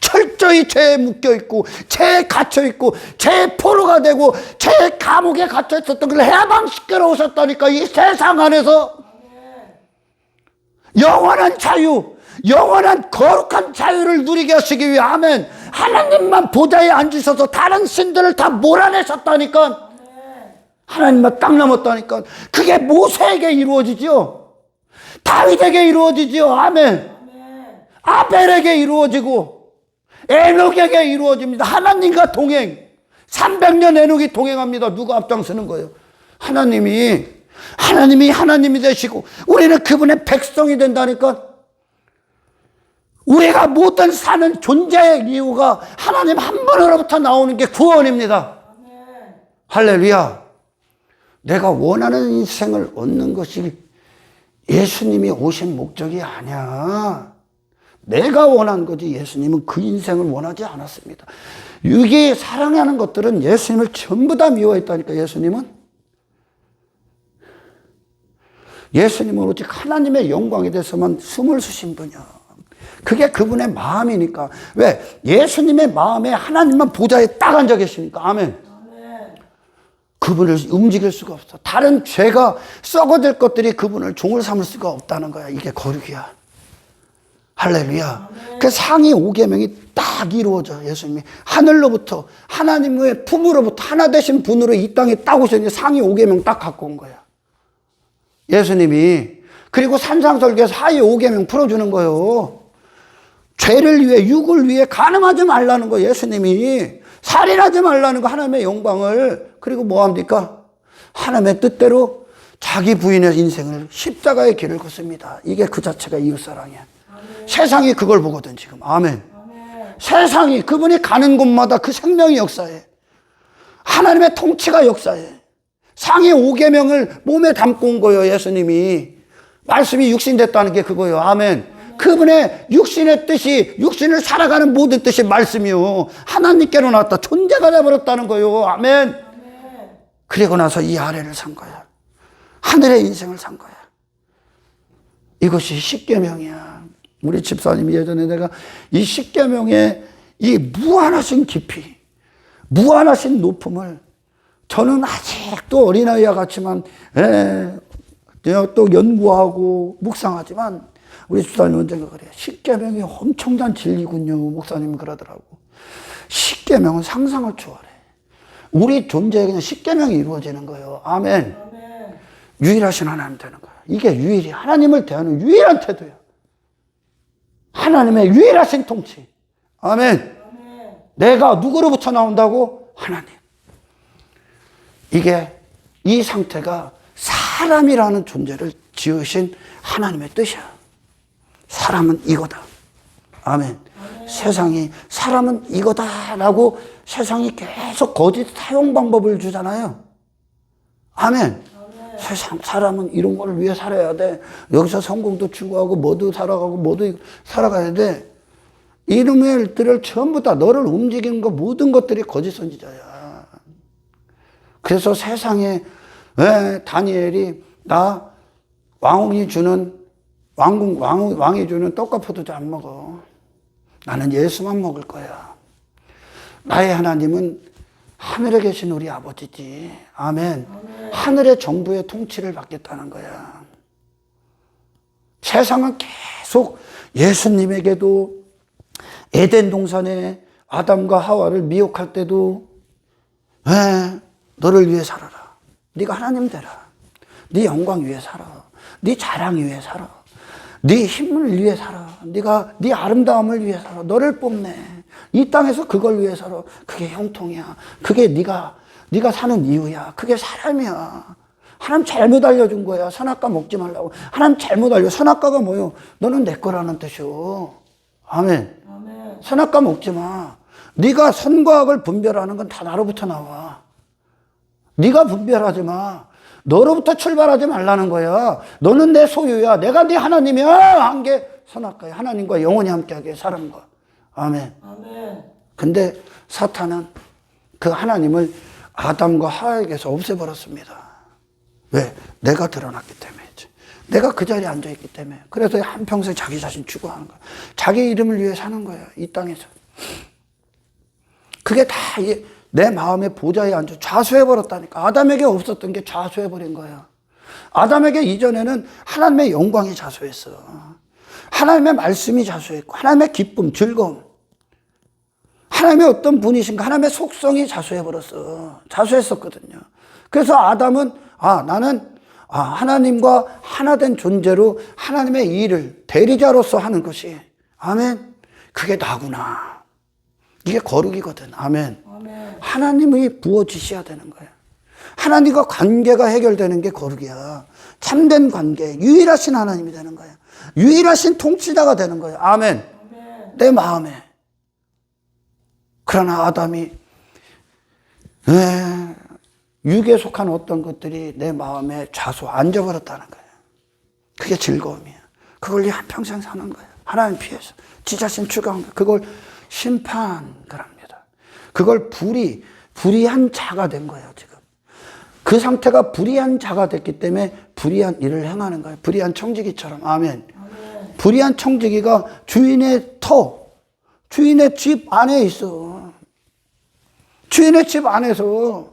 [SPEAKER 1] 철저히 죄에 묶여있고 죄에 갇혀있고 죄의 포로가 되고 죄의 감옥에 갇혀있었던 걸 해방시키러 오셨다니까. 이 세상 안에서 영원한 자유, 영원한 거룩한 자유를 누리게 하시기 위해, 아멘, 하나님만 보좌에 앉으셔서 다른 신들을 다 몰아내셨다니까. 하나님만 딱 남았다니까. 그게 모세에게 이루어지죠. 다윗에게 이루어지죠. 아멘. 아벨에게 이루어지고 에녹에게 이루어집니다. 하나님과 동행. 300년 에녹이 동행합니다. 누가 앞장서는 거예요? 하나님이 하나님이 되시고 우리는 그분의 백성이 된다니까. 우리가 모든 사는 존재의 이유가 하나님 한 분으로부터 나오는 게 구원입니다. 할렐루야. 내가 원하는 인생을 얻는 것이 예수님이 오신 목적이 아니야. 내가 원한 거지. 예수님은 그 인생을 원하지 않았습니다. 이게 사랑하는 것들은 예수님을 전부 다 미워했다니까. 예수님은 오직 하나님의 영광에 대해서만 숨을 쉬신 분이야. 그게 그분의 마음이니까. 왜? 예수님의 마음에 하나님만 보좌에 딱 앉아 계시니까. 아멘. 그분을 움직일 수가 없어. 다른 죄가 썩어질 것들이 그분을 종을 삼을 수가 없다는 거야. 이게 거룩이야. 할렐루야. 그 상위 5계명이 딱 이루어져. 예수님이 하늘로부터, 하나님의 품으로부터 하나 되신 분으로 이 땅에 딱 오셨는데 상위 5계명 딱 갖고 온 거야. 예수님이. 그리고 산상설교에서 하위 5계명 풀어주는 거예요. 죄를 위해, 육을 위해 간음하지 말라는 거. 예수님이 살인하지 말라는 거. 하나님의 영광을. 그리고 뭐 합니까? 하나님의 뜻대로 자기 부인의 인생을 십자가의 길을 걷습니다. 이게 그 자체가 이웃사랑이야. 세상이 그걸 보거든 지금. 아멘. 세상이 그분이 가는 곳마다 그 생명이 역사해. 하나님의 통치가 역사해. 상위 5계명을 몸에 담고 온 거예요. 예수님이. 말씀이 육신됐다는 게 그거예요. 아멘. 그분의 육신의 뜻이, 육신을 살아가는 모든 뜻이 말씀이요. 하나님께로 나왔다. 존재가 되어버렸다는 거예요. 아멘. 그리고 나서 이 아래를 산 거야. 하늘의 인생을 산 거야. 이것이 십계명이야. 우리 집사님이 예전에 내가 이 십계명의 이 무한하신 깊이, 무한하신 높음을 저는 아직도 어린아이와 같지만 또 연구하고 묵상하지만 우리 집사님 언젠가 그래요. 십계명이 엄청난 진리군요. 목사님이 그러더라고. 십계명은 상상을 초월해. 우리 존재에 그냥 십계명이 이루어지는 거예요. 아멘. 유일하신 하나님 되는 거야. 이게 유일히 하나님을 대하는 유일한 태도야. 하나님의 유일하신 통치. 아멘. 내가 누구로부터 나온다고? 하나님. 이게 이 상태가 사람이라는 존재를 지으신 하나님의 뜻이야. 사람은 이거다. 아멘. 세상이 사람은 이거다라고 세상이 계속 거짓 사용 방법을 주잖아요. 아멘. 세상 사람은 이런 걸 위해 살아야 돼. 여기서 성공도 추구하고 뭐도 살아가고 뭐도 살아가야 돼. 이놈의 일들을 전부 다 너를 움직이는 거 모든 것들이 거짓 선지자야. 그래서 세상에 다니엘이 나 왕이 주는 왕이 주는 떡과 포도주 안 먹어. 나는 예수만 먹을 거야. 나의 하나님은 하늘에 계신 우리 아버지지. 아멘. 하늘의 정부의 통치를 받겠다는 거야. 세상은 계속 예수님에게도 에덴 동산에 아담과 하와를 미혹할 때도 너를 위해 살아라. 네가 하나님 되라. 네 영광 위해 살아. 네 자랑 위해 살아. 네 힘을 위해 살아. 네가 네 아름다움을 위해 살아. 너를 뽑네. 이 땅에서 그걸 위해 살아. 그게 형통이야. 그게 네가 사는 이유야. 그게 사람이야. 하나님 잘못 알려준 거야. 선악과 먹지 말라고. 하나님 잘못 알려. 선악과가 뭐요? 너는 내 거라는 뜻이요. 아멘.
[SPEAKER 2] 아멘.
[SPEAKER 1] 선악과 먹지 마. 네가 선과 악을 분별하는 건 다 나로부터 나와. 네가 분별하지 마. 너로부터 출발하지 말라는 거야. 너는 내 소유야. 내가 네 하나님이야. 한 게 선악과야. 하나님과 영원히 함께하게 사람과. 아멘.
[SPEAKER 2] 아멘.
[SPEAKER 1] 근데 사탄은 그 하나님을 아담과 하와에게서 없애버렸습니다. 왜? 내가 드러났기 때문이지. 내가 그 자리에 앉아있기 때문에. 그래서 한평생 자기 자신 추구하는 거야. 자기 이름을 위해 사는 거야. 이 땅에서. 그게 다 내 마음의 보좌에 앉아 좌수해버렸다니까. 아담에게 없었던 게 좌수해버린 거야. 아담에게 이전에는 하나님의 영광이 좌수했어. 하나님의 말씀이 좌수했고, 하나님의 기쁨, 즐거움. 하나님의 어떤 분이신가, 하나님의 속성이 좌수해버렸어. 좌수했었거든요. 그래서 아담은, 나는 하나님과 하나 된 존재로 하나님의 일을 대리자로서 하는 것이, 아멘. 그게 나구나. 이게 거룩이거든. 아멘.
[SPEAKER 2] 아멘.
[SPEAKER 1] 하나님이 부어지셔야 되는 거야. 하나님과 관계가 해결되는 게 거룩이야. 참된 관계, 유일하신 하나님이 되는 거야. 유일하신 통치자가 되는 거야. 아멘.
[SPEAKER 2] 아멘.
[SPEAKER 1] 내 마음에. 그러나 아담이 육에 속한 어떤 것들이 내 마음에 좌수 앉아버렸다는 거야. 그게 즐거움이야. 그걸 한평생 사는 거야. 하나님 피해서. 지 자신 추구한 거야. 그걸 심판그럽니다. 그걸 불의한 자가 된 거예요, 지금. 그 상태가 불의한 자가 됐기 때문에 불의한 일을 행하는 거예요. 불의한 청지기처럼. 아멘.
[SPEAKER 2] 아멘.
[SPEAKER 1] 불의한 청지기가 주인의 주인의 집 안에 있어. 주인의 집 안에서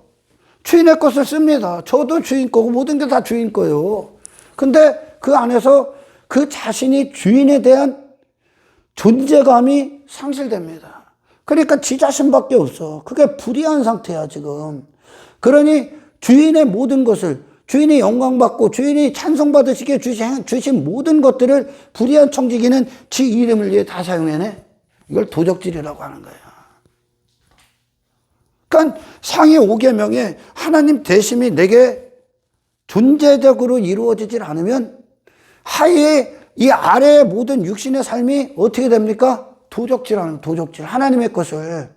[SPEAKER 1] 주인의 것을 씁니다. 저도 주인 거고 모든 게 다 주인 거예요. 근데 그 안에서 그 자신이 주인에 대한 존재감이 상실됩니다. 그러니까 지 자신밖에 없어. 그게 불의한 상태야, 지금. 그러니 주인의 모든 것을, 주인이 영광받고 주인이 찬송받으시게 주신 모든 것들을 불의한 청지기는 지 이름을 위해 다 사용해내. 이걸 도적질이라고 하는 거야. 그러니까 상위 5계명에 하나님 대심이 내게 존재적으로 이루어지질 않으면 하위에 이 아래의 모든 육신의 삶이 어떻게 됩니까? 도적질하는 도적질. 하나님의 것을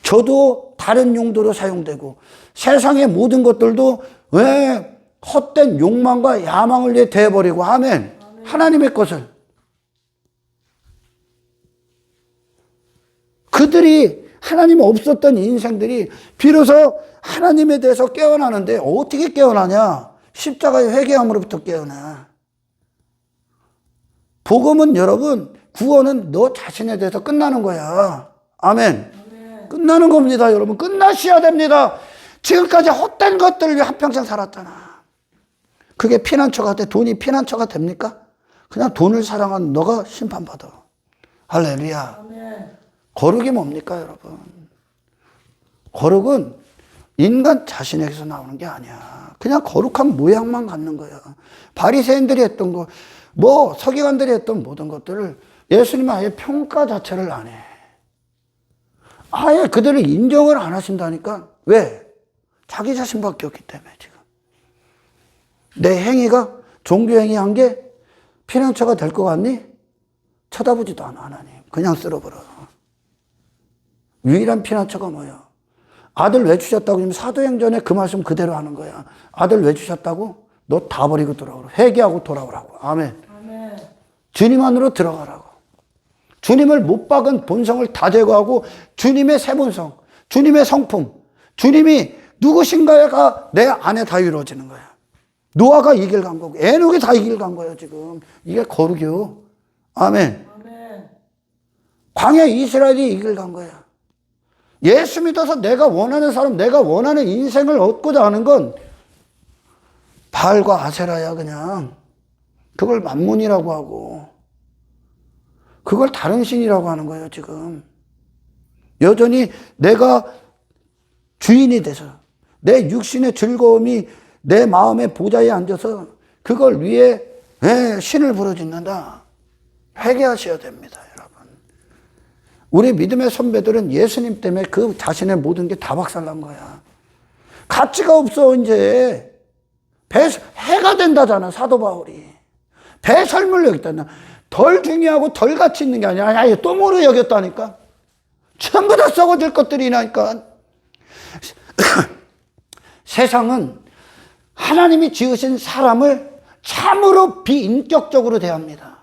[SPEAKER 1] 저도 다른 용도로 사용되고 세상의 모든 것들도 왜 헛된 욕망과 야망을 위해 대해버리고 아멘. 하나님의 것을. 그들이 하나님 없었던 인생들이 비로소 하나님에 대해서 깨어나는데 어떻게 깨어나냐? 십자가의 회개함으로부터 깨어나. 복음은 여러분, 구원은 너 자신에 대해서 끝나는 거야. 아멘.
[SPEAKER 2] 아멘.
[SPEAKER 1] 끝나는 겁니다, 여러분. 끝나셔야 됩니다. 지금까지 헛된 것들을 위해 한평생 살았잖아. 그게 피난처가 돼. 돈이 피난처가 됩니까? 그냥 돈을 사랑한 너가 심판받아. 할렐루야.
[SPEAKER 2] 아멘.
[SPEAKER 1] 거룩이 뭡니까, 여러분? 거룩은 인간 자신에게서 나오는 게 아니야. 그냥 거룩한 모양만 갖는 거야. 바리새인들이 했던 거, 서기관들이 했던 모든 것들을 예수님은 아예 평가 자체를 안 해. 아예 그들을 인정을 안 하신다니까. 왜? 자기 자신밖에 없기 때문에 지금. 내 행위가 종교행위 한 게 피난처가 될 것 같니? 쳐다보지도 않아, 하나님. 그냥 쓸어버려. 유일한 피난처가 뭐야? 아들 왜 주셨다고 하면 사도행전에 그 말씀 그대로 하는 거야. 아들 왜 주셨다고? 너 다 버리고 돌아오라. 회개하고 돌아오라고. 아멘.
[SPEAKER 2] 아멘.
[SPEAKER 1] 주님 안으로 들어가라고. 주님을 못 박은 본성을 다 제거하고 주님의 새 본성, 주님의 성품, 주님이 누구신가가 내 안에 다 이루어지는 거야. 노아가 이 길 간 거고 에녹이 다 이 길 간 거예요, 지금. 이게 거룩이요. 아멘.
[SPEAKER 2] 아멘.
[SPEAKER 1] 광야 이스라엘이 이 길 간 거야. 예수 믿어서 내가 원하는 사람, 내가 원하는 인생을 얻고자 하는 건 바알과 아세라야, 그냥. 그걸 만몬이라고 하고, 그걸 다른 신이라고 하는 거예요, 지금. 여전히 내가 주인이 돼서, 내 육신의 즐거움이 내 마음의 보좌에 앉아서 그걸 위해 신을 부르짖는다. 회개하셔야 됩니다, 여러분. 우리 믿음의 선배들은 예수님 때문에 그 자신의 모든 게 다 박살난 거야. 가치가 없어, 이제. 해가 된다잖아, 사도 바울이. 배설물 여겼다. 덜 중요하고 덜 가치 있는 게 아니라 아예 똥으로 여겼다니까. 전부 다 썩어질 것들이니까. 세상은 하나님이 지으신 사람을 참으로 비인격적으로 대합니다.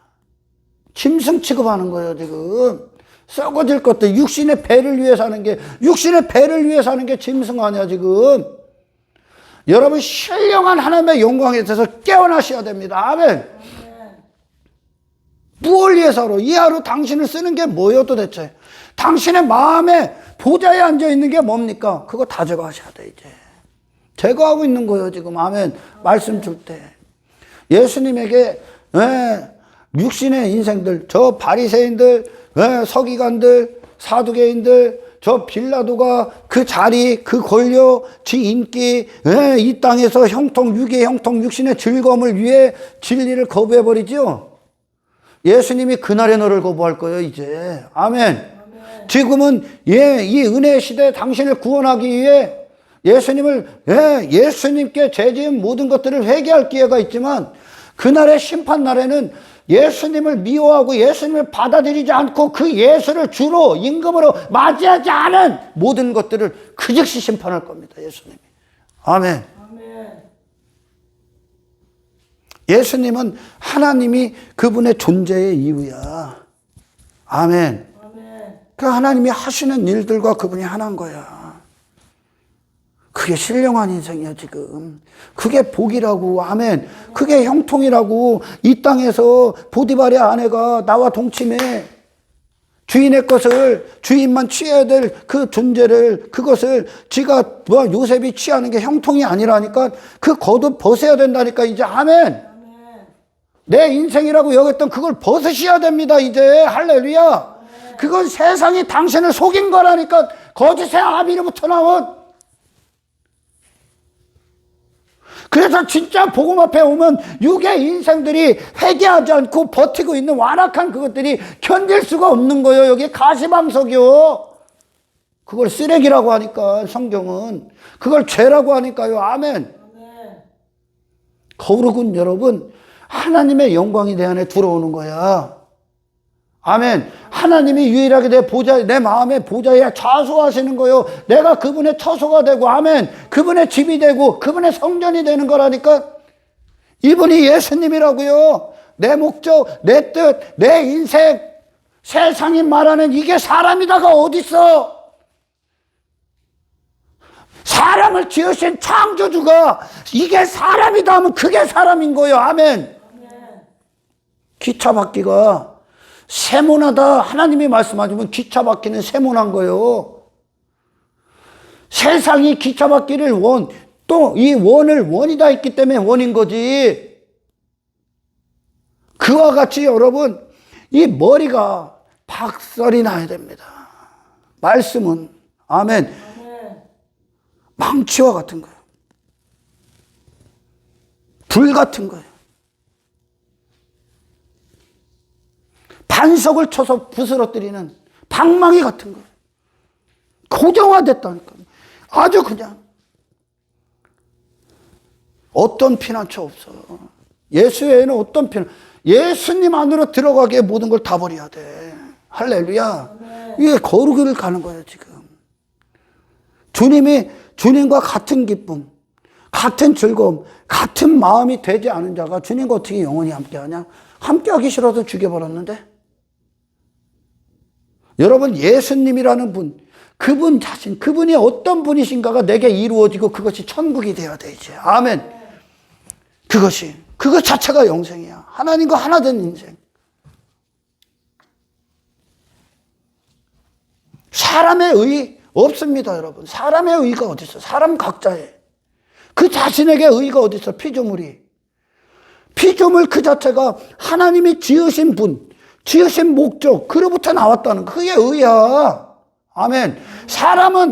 [SPEAKER 1] 짐승 취급하는 거예요, 지금. 썩어질 것들, 육신의 배를 위해 사는 게 짐승 아니야, 지금. 여러분, 신령한 하나님의 영광에 대해서 깨어나셔야 됩니다. 아멘. 무엇을 위해서로? 이 하루 당신을 쓰는 게 뭐예요, 도대체? 당신의 마음에 보좌에 앉아 있는 게 뭡니까? 그거 다 제거하셔야 돼, 이제. 제거하고 있는 거예요, 지금. 아멘. 말씀 줄 때. 예수님에게, 육신의 인생들, 저 바리새인들, 서기관들, 사두개인들, 저 빌라도가 그 자리, 그 권력, 지 인기, 이 땅에서 형통, 육의 형통, 육신의 즐거움을 위해 진리를 거부해버리죠. 예수님이 그날에 너를 거부할 거예요, 이제. 아멘. 지금은 이 은혜의 시대에 당신을 구원하기 위해 예수님께 죄지은 모든 것들을 회개할 기회가 있지만 그날의 심판 날에는 예수님을 미워하고 예수님을 받아들이지 않고 그 예수를 주로 임금으로 맞이하지 않은 모든 것들을 그 즉시 심판할 겁니다, 예수님이. 아멘. 예수님은 하나님이 그분의 존재의 이유야. 아멘. 그 하나님이 하시는 일들과 그분이 하나인 거야. 그게 신령한 인생이야, 지금. 그게 복이라고. 아멘. 그게 형통이라고. 이 땅에서 보디발의 아내가 나와 동침해. 주인의 것을, 주인만 취해야 될 그 존재를, 그것을 지가 요셉이 취하는 게 형통이 아니라니까 그 겉옷 벗어야 된다니까, 이제. 아멘. 내 인생이라고 여겼던 그걸 벗으셔야 됩니다, 이제. 할렐루야. 그건 세상이 당신을 속인 거라니까. 거짓의 아비로부터 나온. 그래서 진짜 복음 앞에 오면 육의 인생들이 회개하지 않고 버티고 있는 완악한 그것들이 견딜 수가 없는 거예요. 여기 가시방석이요. 그걸 쓰레기라고 하니까 성경은. 그걸 죄라고 하니까요. 아멘. 거룩은 여러분 하나님의 영광이 내 안에 들어오는 거야. 아멘. 하나님이 유일하게 내 마음의 보좌에 좌소하시는 거요. 내가 그분의 처소가 되고, 아멘. 그분의 집이 되고, 그분의 성전이 되는 거라니까. 이분이 예수님이라고요. 내 목적, 내 뜻, 내 인생. 세상이 말하는 이게 사람이다가 어딨어? 사람을 지으신 창조주가 이게 사람이다 하면 그게 사람인 거예요. 아멘. 기차 바퀴가 세모나다. 하나님이 말씀하시면 기차 바퀴는 세모난 거예요. 세상이 기차 바퀴를 또 이 원을 원이다 했기 때문에 원인 거지. 그와 같이 여러분 이 머리가 박살이 나야 됩니다. 말씀은 아멘. 망치와 같은 거예요. 불 같은 거예요. 반석을 쳐서 부스러뜨리는 방망이 같은 거예요. 고정화됐다니까. 아주 그냥 어떤 피난처 없어. 예수 외에는 어떤 예수님 안으로 들어가기에 모든 걸 다 버려야 돼. 할렐루야. 이게 거룩을 가는 거예요, 지금. 주님과 같은 기쁨, 같은 즐거움, 같은 마음이 되지 않은 자가 주님과 어떻게 영원히 함께하냐? 함께하기 싫어서 죽여버렸는데. 여러분, 예수님이라는 분, 그분 자신, 그분이 어떤 분이신가가 내게 이루어지고 그것이 천국이 되어야 돼, 이제. 아멘. 그것 자체가 영생이야. 하나님과 하나 된 인생. 사람의 의 없습니다, 여러분. 사람의 의가 어디 있어? 사람 각자의. 그 자신에게 의가 어디 있어? 피조물이. 피조물 그 자체가 하나님이 지으신 분, 지으신 목적, 그로부터 나왔다는 그게 의야. 아멘. 사람은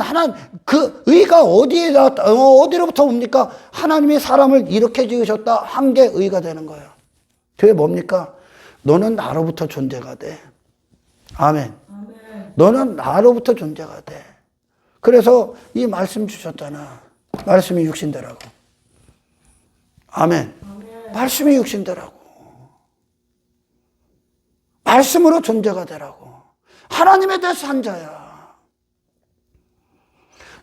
[SPEAKER 1] 그 의가 어디로부터 옵니까? 하나님이 사람을 이렇게 지으셨다 한 게 의가 되는 거예요. 그게 뭡니까? 너는 나로부터 존재가 돼. 아멘.
[SPEAKER 2] 아멘.
[SPEAKER 1] 너는 나로부터 존재가 돼. 그래서 이 말씀 주셨잖아. 말씀이 육신되라고. 아멘.
[SPEAKER 2] 아멘.
[SPEAKER 1] 말씀이 육신되라고. 말씀으로 존재가 되라고. 하나님에 대해서 한 자야.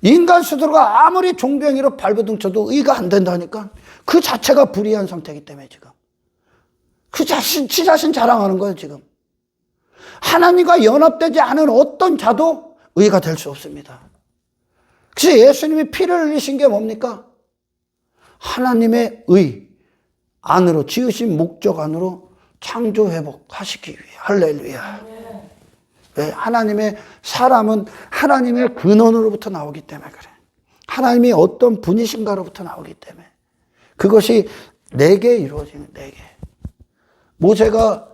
[SPEAKER 1] 인간 스스로가 아무리 종병이로 발버둥 쳐도 의가 안 된다니까. 그 자체가 불의한 상태이기 때문에 지금. 지 자신 자랑하는 거예요, 지금. 하나님과 연합되지 않은 어떤 자도 의가 될 수 없습니다. 그래서 예수님이 피를 흘리신 게 뭡니까? 하나님의 의 안으로, 지으신 목적 안으로 창조 회복하시기 위해. 할렐루야. 왜? 하나님의 사람은 하나님의 근원으로부터 나오기 때문에 그래. 하나님이 어떤 분이신가로부터 나오기 때문에. 그것이 내게 이루어지는, 내게. 모세가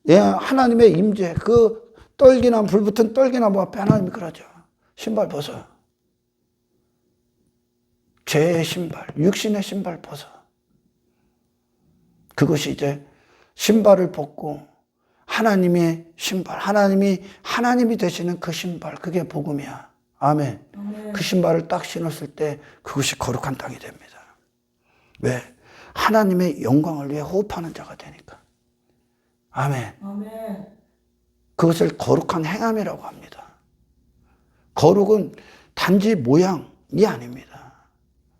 [SPEAKER 1] 하나님의 임재, 그 떨기나무, 불 붙은 떨기나무 앞에 하나님이 그러죠. 신발 벗어. 죄의 신발, 육신의 신발 벗어. 그것이 이제 신발을 벗고 하나님의 신발, 하나님이 되시는 그 신발, 그게 복음이야. 아멘.
[SPEAKER 2] 아멘.
[SPEAKER 1] 그 신발을 딱 신었을 때 그것이 거룩한 땅이 됩니다. 왜? 하나님의 영광을 위해 호흡하는 자가 되니까. 아멘.
[SPEAKER 2] 아멘.
[SPEAKER 1] 그것을 거룩한 행함이라고 합니다. 거룩은 단지 모양이 아닙니다.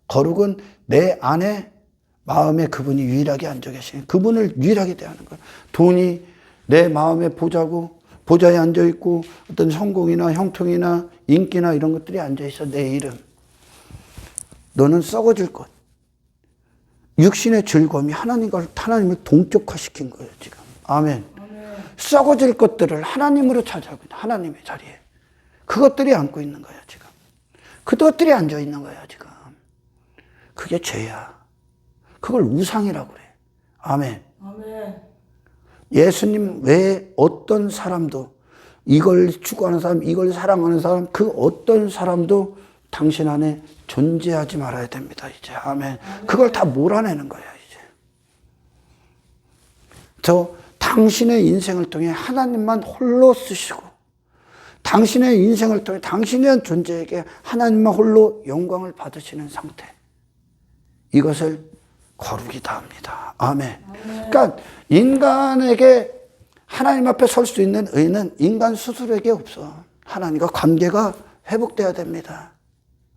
[SPEAKER 1] 거룩은 내 안에 마음에 그분이 유일하게 앉아 계시는 그분을 유일하게 대하는 거예요. 돈이 내 마음에 보좌에 앉아 있고 어떤 성공이나 형통이나 인기나 이런 것들이 앉아 있어. 내 이름. 너는 썩어질 것. 육신의 즐거움이 하나님을 동격화시킨 거예요, 지금. 아멘.
[SPEAKER 2] 아멘.
[SPEAKER 1] 썩어질 것들을 하나님으로 찾아오고 있는 하나님의 자리에. 그것들이 앉고 있는 거예요, 지금. 그것들이 앉아 있는 거예요, 지금. 그게 죄야. 그걸 우상이라고 그래. 아멘.
[SPEAKER 2] 아멘.
[SPEAKER 1] 예수님 외에 어떤 사람도 이걸 추구하는 사람, 이걸 사랑하는 사람, 그 어떤 사람도 당신 안에 존재하지 말아야 됩니다, 이제. 아멘. 그걸 다 몰아내는 거야, 이제. 당신의 인생을 통해 하나님만 홀로 쓰시고, 당신의 인생을 통해 당신의 존재에게 하나님만 홀로 영광을 받으시는 상태. 이것을 거룩이다 합니다. 아멘. 그러니까 인간에게 하나님 앞에 설 수 있는 의는 인간 스스로에게 없어. 하나님과 관계가 회복돼야 됩니다.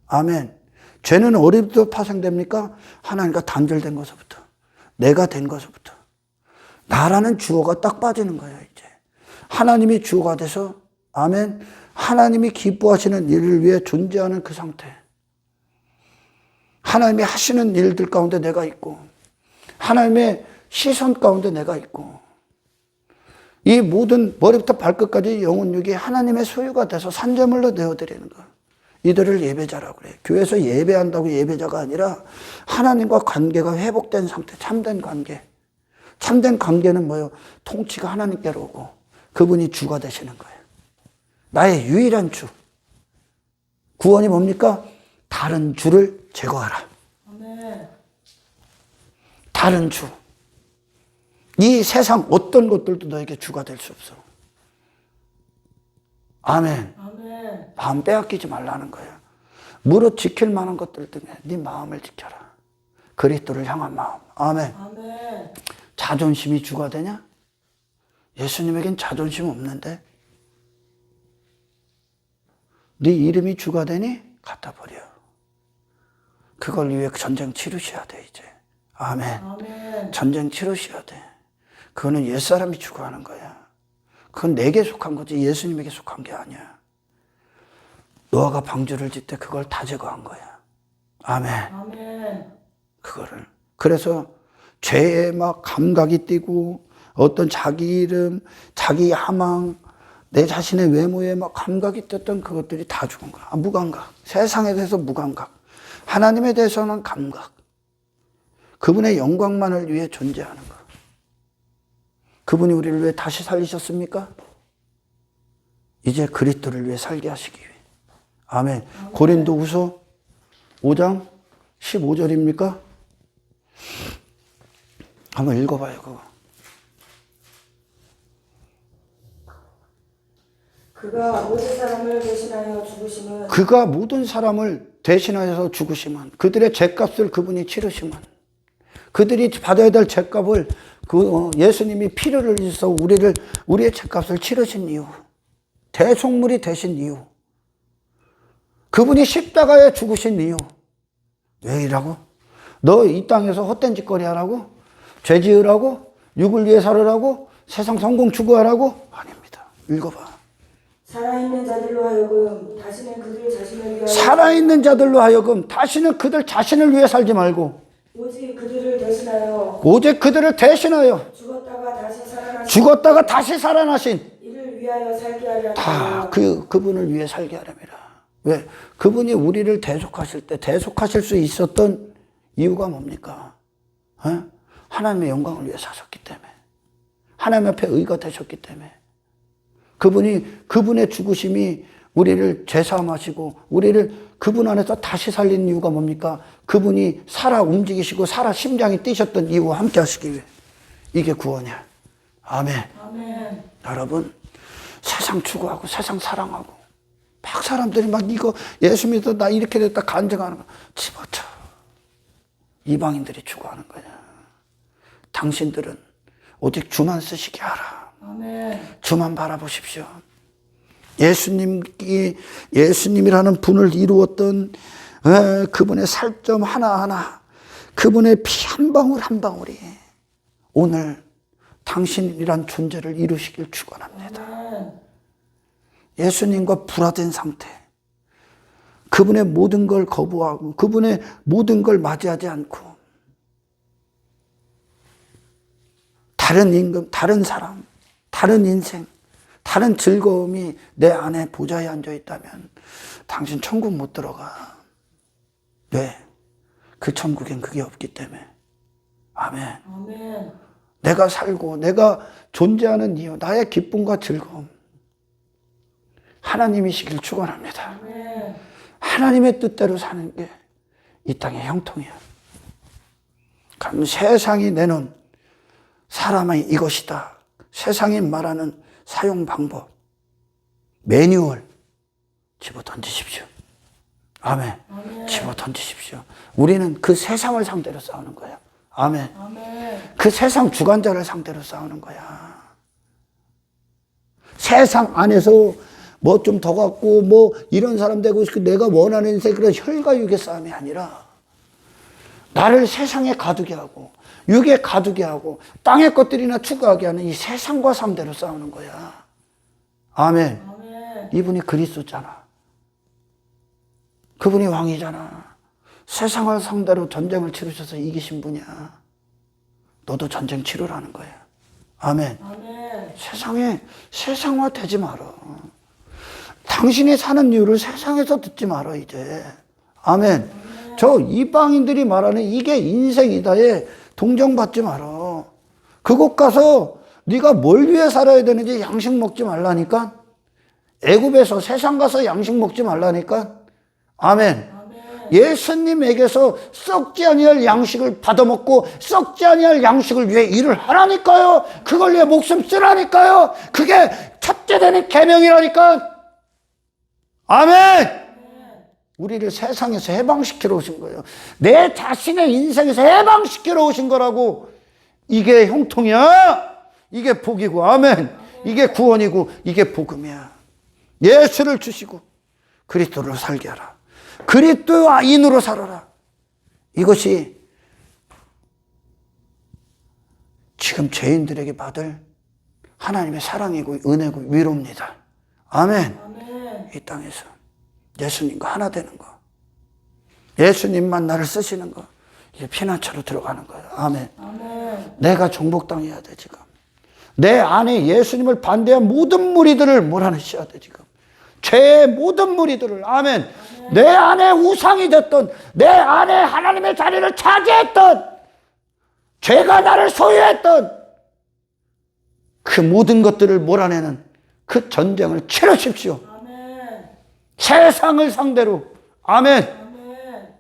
[SPEAKER 1] 아멘. 죄는 어디부터 파생됩니까? 하나님과 단절된 것부터. 내가 된 것부터. 나라는 주어가 딱 빠지는 거예요, 이제. 하나님이 주어가 돼서, 아멘. 하나님이 기뻐하시는 일을 위해 존재하는 그 상태. 하나님이 하시는 일들 가운데 내가 있고, 하나님의 시선 가운데 내가 있고, 이 모든 머리부터 발끝까지 영혼육이 하나님의 소유가 돼서 산재물로 내어드리는 거. 이들을 예배자라고 그래. 교회에서 예배한다고 예배자가 아니라 하나님과 관계가 회복된 상태, 참된 관계. 참된 관계는 뭐예요? 통치가 하나님께로 오고 그분이 주가 되시는 거예요. 나의 유일한 주. 구원이 뭡니까? 다른 주를 제거하라.
[SPEAKER 2] 아멘.
[SPEAKER 1] 다른 주. 이 세상 어떤 것들도 너에게 주가 될 수 없어. 아멘.
[SPEAKER 2] 아멘.
[SPEAKER 1] 마음 빼앗기지 말라는 거야. 무릇 지킬 만한 것들 등에 네 마음을 지켜라. 그리스도를 향한 마음. 아멘.
[SPEAKER 2] 아멘.
[SPEAKER 1] 자존심이 주가 되냐? 예수님에겐 자존심 없는데. 네 이름이 주가 되니? 갖다 버려. 그걸 위해 전쟁 치르셔야 돼, 이제. 아멘.
[SPEAKER 2] 아멘.
[SPEAKER 1] 전쟁 치르셔야 돼. 그거는 옛사람이 추구하는 거야. 그건 내게 속한 거지 예수님에게 속한 게 아니야. 노아가 방주를 짓때 그걸 다 제거한 거야. 아멘.
[SPEAKER 2] 아멘.
[SPEAKER 1] 그거를. 그래서 죄에 막 감각이 뛰고 어떤 자기 이름, 자기 야망, 내 자신의 외모에 막 감각이 떴던 그것들이 다 죽은 거야. 무감각. 세상에 대해서 무감각. 하나님에 대해서는 감각. 그분의 영광만을 위해 존재하는 거. 그분이 우리를 위해 다시 살리셨습니까? 이제 그리스도를 위해 살게 하시기 위해. 아멘. 고린도후서 5장 15절입니까? 한번 읽어봐요, 그거.
[SPEAKER 2] 그가 모든 사람을 대신하여 죽으심은
[SPEAKER 1] 그가 모든 사람을 대신하여서 죽으심은 그들의 죄값을 그분이 치르심은 그들이 받아야 될 죄값을 예수님이 피를 흘리셔서 우리의 죄값을 치르신 이유, 대속물이 되신 이유, 그분이 십자가에 죽으신 이유. 왜 이라고? 너 이 땅에서 헛된 짓거리 하라고? 죄 지으라고? 육을 위해 살으라고? 세상 성공 추구하라고? 아닙니다. 읽어봐.
[SPEAKER 2] 살아있는 자들로 하여금 다시는 그들 자신을 위하여
[SPEAKER 1] 살아있는 자들로 하여금 다시는 그들 자신을 위해 살지 말고
[SPEAKER 2] 오직 그들을 대신하여
[SPEAKER 1] 오직 그들을 대신하여
[SPEAKER 2] 죽었다가 다시 살아나신
[SPEAKER 1] 이를
[SPEAKER 2] 위하여 살게 하려
[SPEAKER 1] 다 그분을 위해 살게 하렵니다. 왜? 그분이 우리를 대속하실 때 대속하실 수 있었던 이유가 뭡니까? 하나님의 영광을 위해 사셨기 때문에, 하나님 앞에 의가 되셨기 때문에, 그분의 죽으심이 우리를 죄사함하시고 우리를 그분 안에서 다시 살린 이유가 뭡니까? 그분이 살아 움직이시고 살아 심장이 뛰셨던 이유와 함께 하시기 위해. 이게 구원이야. 아멘.
[SPEAKER 2] 아멘.
[SPEAKER 1] 여러분, 세상 추구하고 세상 사랑하고 막 사람들이 막 이거 예수 믿어 나 이렇게 됐다 간증하는 거 집어쳐. 이방인들이 추구하는 거야. 당신들은 오직 주만 쓰시게 하라.
[SPEAKER 2] 아멘.
[SPEAKER 1] 주만 바라보십시오. 예수님이라는 분을 이루었던 그분의 살점 하나하나, 그분의 피 한 방울 한 방울이 오늘 당신이란 존재를 이루시길 축원합니다.
[SPEAKER 2] 아멘.
[SPEAKER 1] 예수님과 불화된 상태, 그분의 모든 걸 거부하고 그분의 모든 걸 맞이하지 않고 다른 임금, 다른 사람, 다른 인생, 다른 즐거움이 내 안에 보좌에 앉아 있다면 당신 천국 못 들어가. 왜? 그 천국엔 그게 없기 때문에. 아멘.
[SPEAKER 2] 아멘.
[SPEAKER 1] 내가 살고 내가 존재하는 이유, 나의 기쁨과 즐거움, 하나님이시길 축원합니다.
[SPEAKER 2] 아멘.
[SPEAKER 1] 하나님의 뜻대로 사는 게 이 땅의 형통이야. 그럼 세상이 내놓은 사람의 이것이다, 세상이 말하는 사용 방법, 매뉴얼 집어 던지십시오. 아멘.
[SPEAKER 2] 아멘.
[SPEAKER 1] 집어 던지십시오. 우리는 그 세상을 상대로 싸우는 거야. 아멘.
[SPEAKER 2] 아멘.
[SPEAKER 1] 그 세상 주관자를 상대로 싸우는 거야. 세상 안에서 뭐 좀 더 갖고 뭐 이런 사람 되고 내가 원하는 인생, 그런 혈과 육의 싸움이 아니라 나를 세상에 가두게 하고 육에 가두게 하고 땅의 것들이나 추구하게 하는 이 세상과 상대로 싸우는 거야. 아멘.
[SPEAKER 2] 아멘.
[SPEAKER 1] 이분이 그리스도잖아. 그분이 왕이잖아. 세상을 상대로 전쟁을 치르셔서 이기신 분이야. 너도 전쟁 치르라는 거야. 아멘.
[SPEAKER 2] 아멘.
[SPEAKER 1] 세상에 세상화 되지 말아. 당신이 사는 이유를 세상에서 듣지 말아 이제. 아멘. 저 이방인들이 말하는 이게 인생이다에 동정받지 말아. 그곳 가서 네가 뭘 위해 살아야 되는지 양식 먹지 말라니까. 애굽에서 세상 가서 양식 먹지 말라니까. 아멘. 예수님에게서 썩지 아니할 양식을 받아먹고 썩지 아니할 양식을 위해 일을 하라니까요. 그걸 위해 목숨 쓰라니까요. 그게 첫째 되는 계명이라니까. 아멘. 우리를 세상에서 해방시키러 오신 거예요. 내 자신의 인생에서 해방시키러 오신 거라고. 이게 형통이야. 이게 복이고, 아멘. 이게 구원이고, 이게 복음이야. 예수를 주시고 그리스도로 살게 하라. 그리스도인으로 살아라. 이것이 지금 죄인들에게 받을 하나님의 사랑이고 은혜고 위로입니다. 아멘.
[SPEAKER 2] 아멘.
[SPEAKER 1] 이 땅에서 예수님과 하나 되는 거, 예수님만 나를 쓰시는 거, 이제 피난처로 들어가는 거예요. 아멘.
[SPEAKER 2] 아멘.
[SPEAKER 1] 내가 정복당해야 돼 지금. 내 안에 예수님을 반대한 모든 무리들을 몰아내셔야 돼 지금. 죄의 모든 무리들을. 아멘. 내 안에 우상이 됐던, 내 안에 하나님의 자리를 차지했던, 죄가 나를 소유했던 그 모든 것들을 몰아내는 그 전쟁을 치르십시오.
[SPEAKER 2] 아멘.
[SPEAKER 1] 세상을 상대로. 아멘.
[SPEAKER 2] 아멘.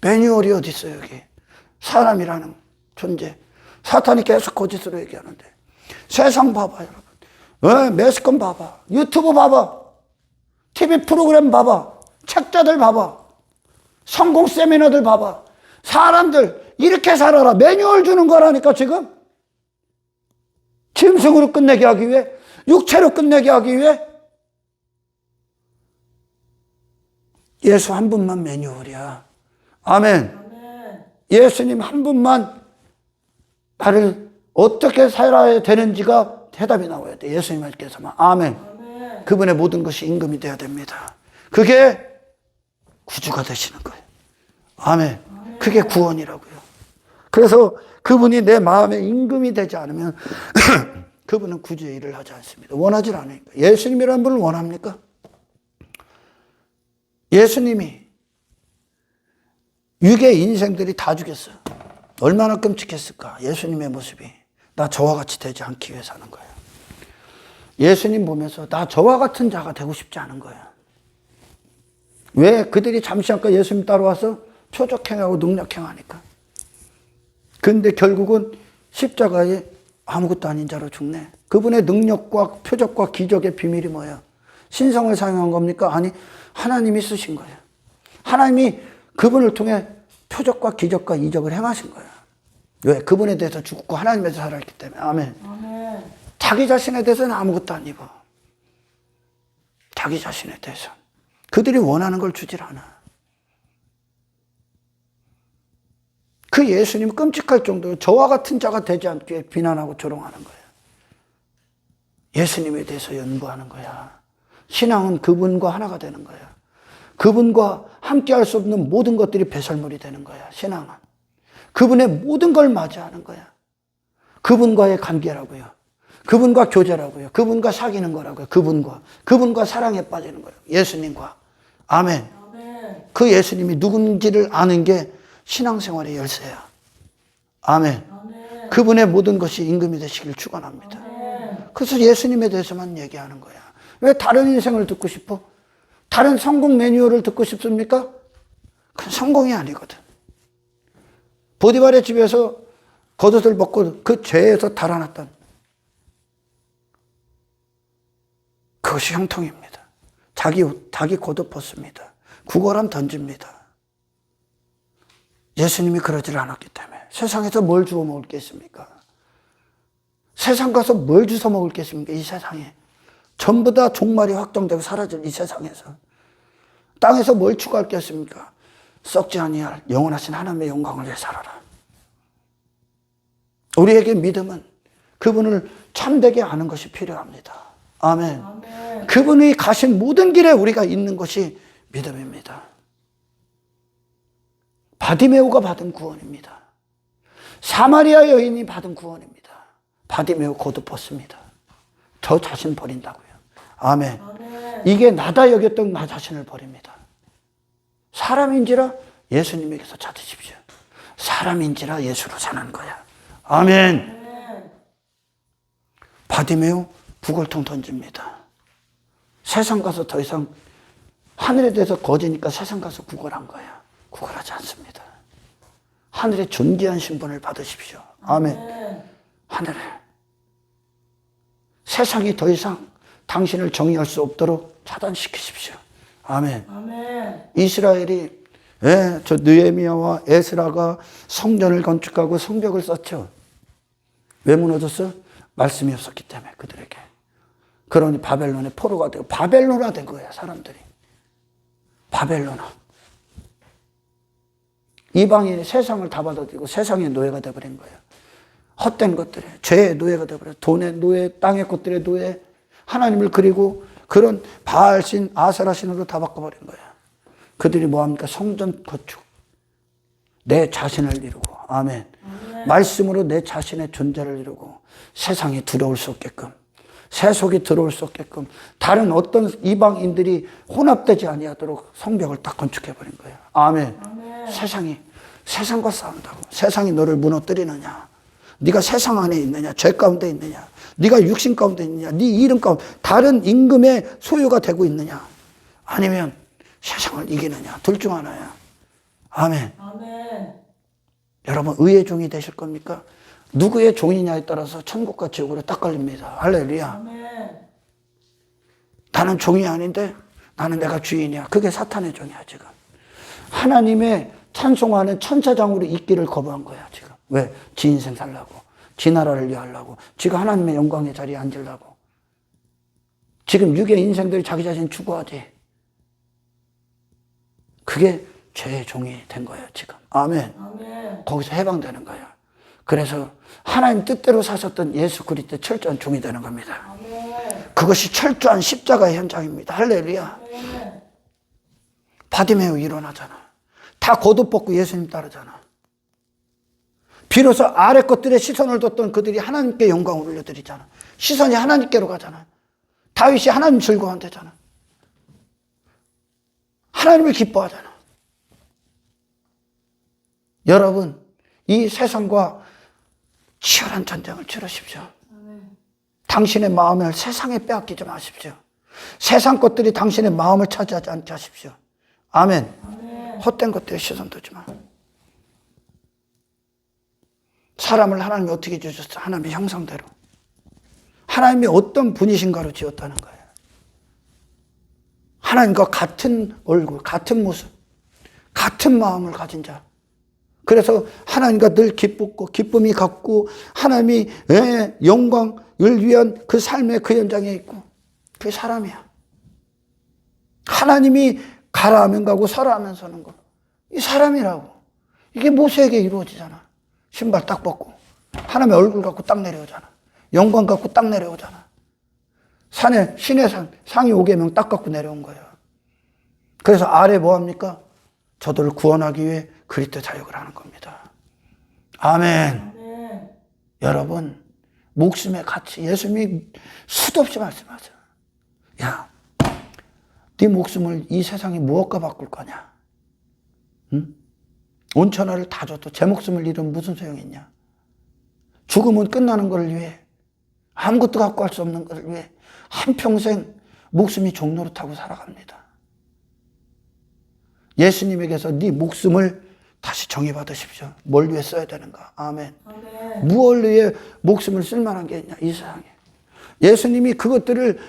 [SPEAKER 1] 매뉴얼이 어디 있어요 여기. 사람이라는 존재, 사탄이 계속 거짓으로 얘기하는데 세상 봐봐요 여러분. 매스컴 봐봐. 유튜브 봐봐. TV 프로그램 봐봐. 책자들 봐봐. 성공 세미나들 봐봐. 사람들 이렇게 살아라. 매뉴얼 주는 거라니까 지금. 짐승으로 끝내게 하기 위해, 육체로 끝내게 하기 위해. 예수 한 분만 매뉴얼이야. 아멘. 예수님 한 분만 나를 어떻게 살아야 되는지가 대답이 나와야 돼. 예수님께서만. 아멘. 그분의 모든 것이 임금이 되어야 됩니다. 그게 구주가 되시는 거예요. 아멘. 그게 구원이라고요. 그래서 그분이 내 마음에 임금이 되지 않으면 그분은 구주의 일을 하지 않습니다. 원하지 않으니까. 예수님이라는 분을 원합니까? 예수님이 육의 인생들이 다 죽였어요. 얼마나 끔찍했을까? 예수님의 모습이. 나 저와 같이 되지 않기 위해 사는 거예요. 예수님 보면서 나 저와 같은 자가 되고 싶지 않은 거예요. 왜? 그들이 잠시 아까 예수님 따라와서 표적행하고 능력행하니까. 근데 결국은 십자가에 아무것도 아닌 자로 죽네. 그분의 능력과 표적과 기적의 비밀이 뭐예요? 신성을 사용한 겁니까? 아니, 하나님이 쓰신 거예요. 하나님이 그분을 통해 표적과 기적과 이적을 행하신 거예요. 왜? 그분에 대해서 죽고 하나님에서 살아있기 때문에. 아멘. 아멘. 자기 자신에 대해서는 아무것도 안 입어. 자기 자신에 대해서. 그들이 원하는 걸 주질 않아. 그 예수님 끔찍할 정도로 저와 같은 자가 되지 않게 비난하고 조롱하는 거예요. 예수님에 대해서 연구하는 거야. 신앙은 그분과 하나가 되는 거야. 그분과 함께 할 수 없는 모든 것들이 배설물이 되는 거야. 신앙은. 그분의 모든 걸 맞이하는 거야. 그분과의 관계라고요. 그분과 교제라고요. 그분과 사귀는 거라고요. 그분과 사랑에 빠지는 거예요. 예수님과. 아멘. 아멘. 그 예수님이 누군지를 아는 게 신앙생활의 열쇠야. 아멘. 아멘. 그분의 모든 것이 임금이 되시길 축원합니다. 아멘. 그래서 예수님에 대해서만 얘기하는 거야. 왜 다른 인생을 듣고 싶어? 다른 성공 매뉴얼을 듣고 싶습니까? 그건 성공이 아니거든. 보디발의 집에서 겉옷을 벗고 그 죄에서 달아났던 그것이 형통입니다. 자기 겉옷 벗습니다. 구걸함 던집니다. 예수님이 그러질 않았기 때문에. 세상에서 뭘 주워 먹을 게 있습니까? 세상 가서 뭘 주워 먹을 게 있습니까? 이 세상에. 전부 다 종말이 확정되고 사라질 이 세상에서. 땅에서 뭘 추구할 게 있습니까? 썩지 아니할 영원하신 하나님의 영광을 위해 살아라. 우리에게 믿음은 그분을 참되게 아는 것이 필요합니다. 아멘. 아멘. 그분이 가신 모든 길에 우리가 있는 것이 믿음입니다. 바디메오가 받은 구원입니다. 사마리아 여인이 받은 구원입니다. 바디메오 겉옷 벗습니다. 저 자신 버린다고요. 아멘. 아멘. 이게 나다 여겼던 나 자신을 버립니다. 사람인지라 예수님에게서 찾으십시오. 사람인지라 예수로 사는 거야. 아멘. 아멘. 바디메오 구걸통 던집니다. 세상 가서 더 이상 하늘에 대해서 거지니까 세상 가서 구걸한 거야. 구걸하지 않습니다. 하늘의 존귀한 신분을 받으십시오. 아멘. 아멘. 하늘에. 세상이 더 이상 당신을 정의할 수 없도록 차단시키십시오. 아멘. 아멘. 이스라엘이 저 느헤미야와 에스라가 성전을 건축하고 성벽을 쌓죠. 왜 무너졌어? 말씀이 없었기 때문에 그들에게. 그러니 바벨론의 포로가 되고 바벨론화 된 거예요. 사람들이. 바벨론화. 이방인이 세상을 다 받아들이고 세상의 노예가 되어버린 거예요. 헛된 것들에 죄의 노예가 되어버려요. 돈의 노예, 땅의 것들의 노예, 하나님을 그리고 그런 바알신, 아세라신으로 다 바꿔버린 거예요. 그들이 뭐합니까? 성전 건축. 내 자신을 이루고, 아멘. 말씀으로 내 자신의 존재를 이루고 세상에 들어올 수 없게끔, 세속이 들어올 수 없게끔 다른 어떤 이방인들이 혼합되지 아니하도록 성벽을 딱 건축해버린 거예요. 아멘. 아멘. 세상이 세상과 싸운다고. 세상이 너를 무너뜨리느냐? 네가 세상 안에 있느냐? 죄 가운데 있느냐? 네가 육신 가운데 있느냐? 네 이름 가운데 다른 임금의 소유가 되고 있느냐? 아니면 세상을 이기느냐? 둘 중 하나야. 아멘. 아멘. 여러분 의의 종이 되실 겁니까? 누구의 종이냐에 따라서 천국과 지옥으로 딱 걸립니다. 할렐루야. 아멘. 나는 종이 아닌데 나는 내가 주인이야. 그게 사탄의 종이야 지금. 하나님의 찬송하는 천사장으로 있기를 거부한 거야 지금. 왜? 지 인생 살라고, 지 나라를 위하려고, 지가 하나님의 영광의 자리에 앉으려고. 지금 육의 인생들이 자기 자신 추구하지. 그게 죄의 종이 된 거야 지금. 아멘. 거기서 해방되는 거야. 그래서 하나님 뜻대로 사셨던 예수 그리스도의 철저한 종이 되는 겁니다. 그것이 철저한 십자가의 현장입니다. 할렐루야. 바디메오 일어나잖아. 다 겉옷 벗고 예수님 따르잖아. 비로소 아래 것들에 시선을 뒀던 그들이 하나님께 영광을 올려드리잖아. 시선이 하나님께로 가잖아. 다윗이 하나님 즐거워한대잖아. 하나님을 기뻐하잖아. 여러분, 이 세상과 치열한 전쟁을 치르십시오. 당신의 마음을 세상에 빼앗기지 마십시오. 세상 것들이 당신의 마음을 차지하지 않게 하십시오. 아멘. 헛된 것들에 시선 두지 마. 사람을 하나님이 어떻게 지으셨어? 하나님의 형상대로. 하나님이 어떤 분이신가로 지었다는 거예요. 하나님과 같은 얼굴, 같은 모습, 같은 마음을 가진 자. 그래서 하나님과 늘 기쁘고 기쁨이 같고 하나님이 영광을 위한 그 삶의 그 현장에 있고 그게 사람이야. 하나님이 가라 하면 가고 서라 하면 서는 거. 이 사람이라고. 이게 모세에게 이루어지잖아. 신발 딱 벗고 하나님의 얼굴 갖고 딱 내려오잖아. 영광 갖고 딱 내려오잖아. 산에 신의 상이 5계명 딱 갖고 내려온 거예요. 그래서 아래 뭐합니까? 저들을 구원하기 위해 그리스도 자역을 하는 겁니다. 아멘. 여러분, 목숨의 가치 예수님이 수도 없이 말씀하죠. 야, 네 목숨을 이 세상이 무엇과 바꿀 거냐? 응? 온천하를 다 줘도 제 목숨을 잃으면 무슨 소용이 있냐? 죽음은 끝나는 걸 위해 아무것도 갖고 할 수 없는 걸 위해 한평생 목숨이 종노릇하고 살아갑니다. 예수님에게서 네 목숨을 다시 정의받으십시오. 뭘 위해 써야 되는가? 아멘. 무엇을 위해 목숨을 쓸 만한 게 있냐? 이 세상에. 예수님이 그것들을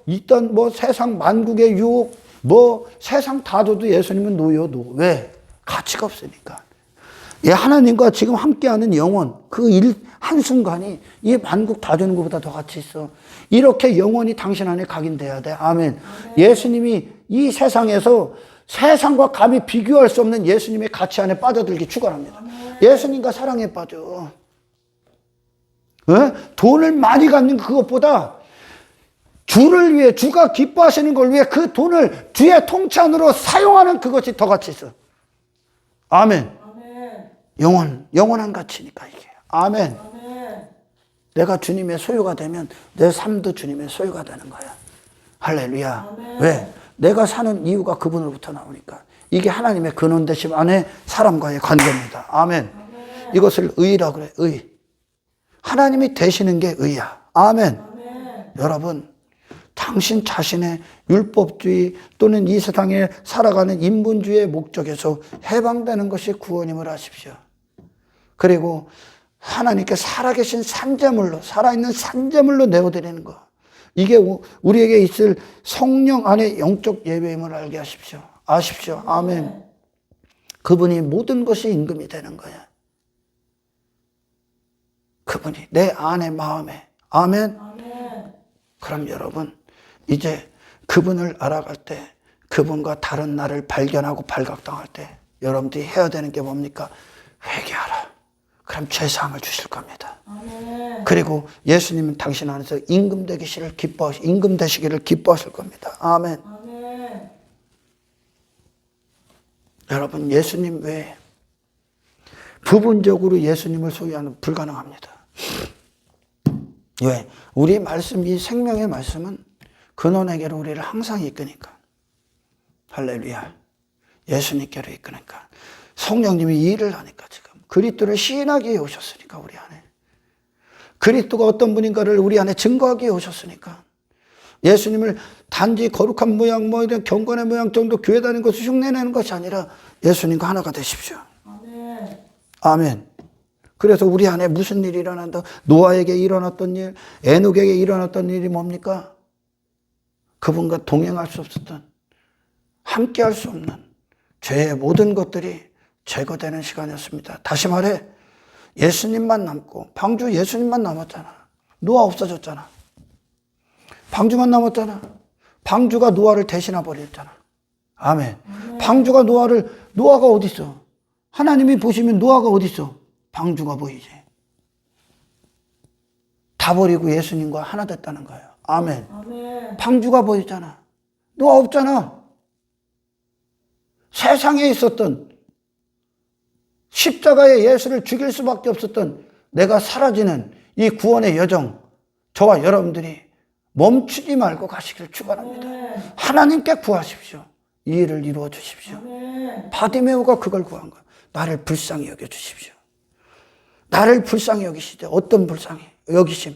[SPEAKER 1] 있던 세상 만국의 유혹 세상 다 줘도 예수님은 노요. 왜? 가치가 없으니까. 하나님과 지금 함께하는 영혼 그 한순간이 이 만국 다 주는 것보다 더 가치 있어. 이렇게 영혼이 당신 안에 각인돼야 돼. 아멘. 예수님이 이 세상에서 세상과 감히 비교할 수 없는 예수님의 가치 안에 빠져들기 축원합니다. 예수님과 사랑에 빠져. 돈을 많이 갖는 그것보다 주를 위해 주가 기뻐하시는 걸 위해 그 돈을 주의 통치안으로 사용하는 그것이 더 가치 있어. 아멘. 영원한 가치니까 이게. 아멘. 내가 주님의 소유가 되면 내 삶도 주님의 소유가 되는 거야. 할렐루야. 왜? 내가 사는 이유가 그분으로부터 나오니까. 이게 하나님의 근원 되심 안에 사람과의 관계입니다. 아멘. 이것을 의라고 그래. 의. 하나님이 되시는 게 의야. 아멘. 여러분, 당신 자신의 율법주의 또는 이 세상에 살아가는 인본주의의 목적에서 해방되는 것이 구원임을 아십시오. 그리고 하나님께 살아계신 산재물로, 살아있는 산재물로 내어드리는 것. 이게 우리에게 있을 성령 안의 영적 예배임을 알게 하십시오. 아십시오. 아멘. 그분이 모든 것이 임금이 되는 거야. 그분이 내 안의 마음에. 아멘. 그럼 여러분, 이제 그분을 알아갈 때, 그분과 다른 나를 발견하고 발각당할 때 여러분들이 해야 되는 게 뭡니까? 회개하라. 그럼 죄사함을 주실 겁니다. 그리고 예수님은 당신 안에서 임금 되시기를 기뻐하실 겁니다. 아멘. 여러분, 예수님 외에 부분적으로 예수님을 소유하는 불가능합니다. 왜? 우리 말씀, 이 생명의 말씀은 근원에게로 우리를 항상 이끄니까. 할렐루야. 예수님께로 이끄니까. 성령님이 이 일을 하니까 지금. 그리스도를 시인하기 위해 오셨으니까 우리 안에. 그리스도가 어떤 분인가를 우리 안에 증거하기 위해 오셨으니까. 예수님을 단지 거룩한 모양, 이런 경건의 모양 정도 교회 다니는 것을 흉내내는 것이 아니라 예수님과 하나가 되십시오. 아멘. 그래서 우리 안에 무슨 일이 일어난다? 노아에게 일어났던 일, 에녹에게 일어났던 일이 뭡니까? 그분과 동행할 수 없었던, 함께 할 수 없는 죄의 모든 것들이 제거되는 시간이었습니다. 다시 말해 예수님만 남고, 방주 예수님만 남았잖아. 노아 없어졌잖아. 방주만 남았잖아. 방주가 노아를 대신해 버렸잖아. 아멘. 방주가 노아가 어디 있어? 하나님이 보시면 노아가 어디 있어? 방주가 보이지. 다 버리고 예수님과 하나 됐다는 거예요. 아멘.
[SPEAKER 2] 아멘.
[SPEAKER 1] 방주가 보이잖아. 노아 없잖아. 세상에 있었던 십자가에 예수를 죽일 수밖에 없었던 내가 사라지는 이 구원의 여정, 저와 여러분들이 멈추지 말고 가시길 축원합니다.
[SPEAKER 2] 아멘.
[SPEAKER 1] 하나님께 구하십시오. 이 일을 이루어 주십시오.
[SPEAKER 2] 아멘.
[SPEAKER 1] 바디메오가 그걸 구한 거야. 나를 불쌍히 여겨 주십시오. 나를 불쌍히 여기시되 어떤 불쌍히 여기심?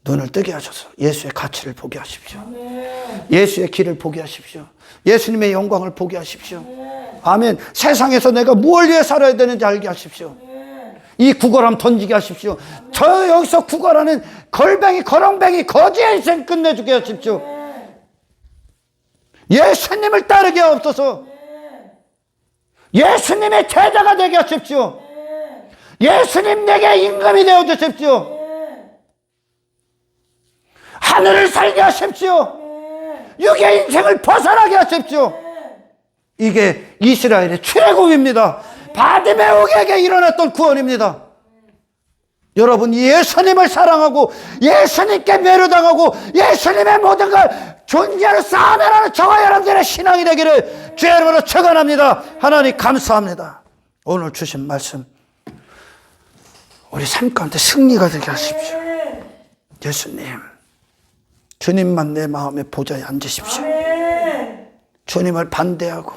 [SPEAKER 1] 눈을 뜨게 하셔서 예수의 가치를 보게 하십시오.
[SPEAKER 2] 아멘.
[SPEAKER 1] 예수의 길을 보게 하십시오. 예수님의 영광을 보게 하십시오.
[SPEAKER 2] 아멘.
[SPEAKER 1] 아멘. 세상에서 내가 무엇을 위해 살아야 되는지 알게 하십시오.
[SPEAKER 2] 아멘.
[SPEAKER 1] 이 구걸함 던지게 하십시오. 저 여기서 구걸하는 걸뱅이 거렁뱅이 거지의 인생 끝내주게 하십시오. 예수님을 따르게 하옵소서. 예수님의 제자가 되게 하십시오. 예수님 내게 임금이 되어 주십시오. 하늘을 살게 하십시오. 육의 인생을 벗어나게 하십시오. 이게 이스라엘의 출애굽입니다. 바디메옥에게 일어났던 구원입니다. 여러분 예수님을 사랑하고 예수님께 매료당하고 예수님의 모든 걸 존재하는 싸움하는 저와 여러분들의 신앙이 되기를 주의 이름으로 축원합니다. 하나님 감사합니다. 오늘 주신 말씀 우리 삶 가운데 승리가 되게 하십시오. 예수님, 주님만 내 마음의 보좌에 앉으십시오. 주님을 반대하고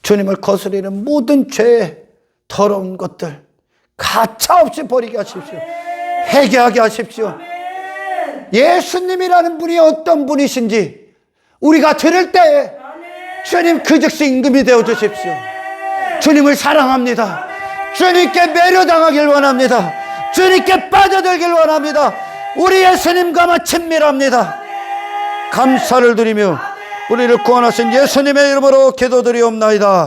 [SPEAKER 1] 주님을 거스리는 모든 죄의 더러운 것들 가차없이 버리게 하십시오. 회개하게 하십시오. 예수님이라는 분이 어떤 분이신지 우리가 들을 때에 주님 그 즉시 임금이 되어 주십시오. 주님을 사랑합니다. 주님께 매료당하길 원합니다. 주님께 빠져들길 원합니다. 우리 예수님과만 친밀합니다. 감사를 드리며 우리를 구원하신 예수님의 이름으로 기도드리옵나이다.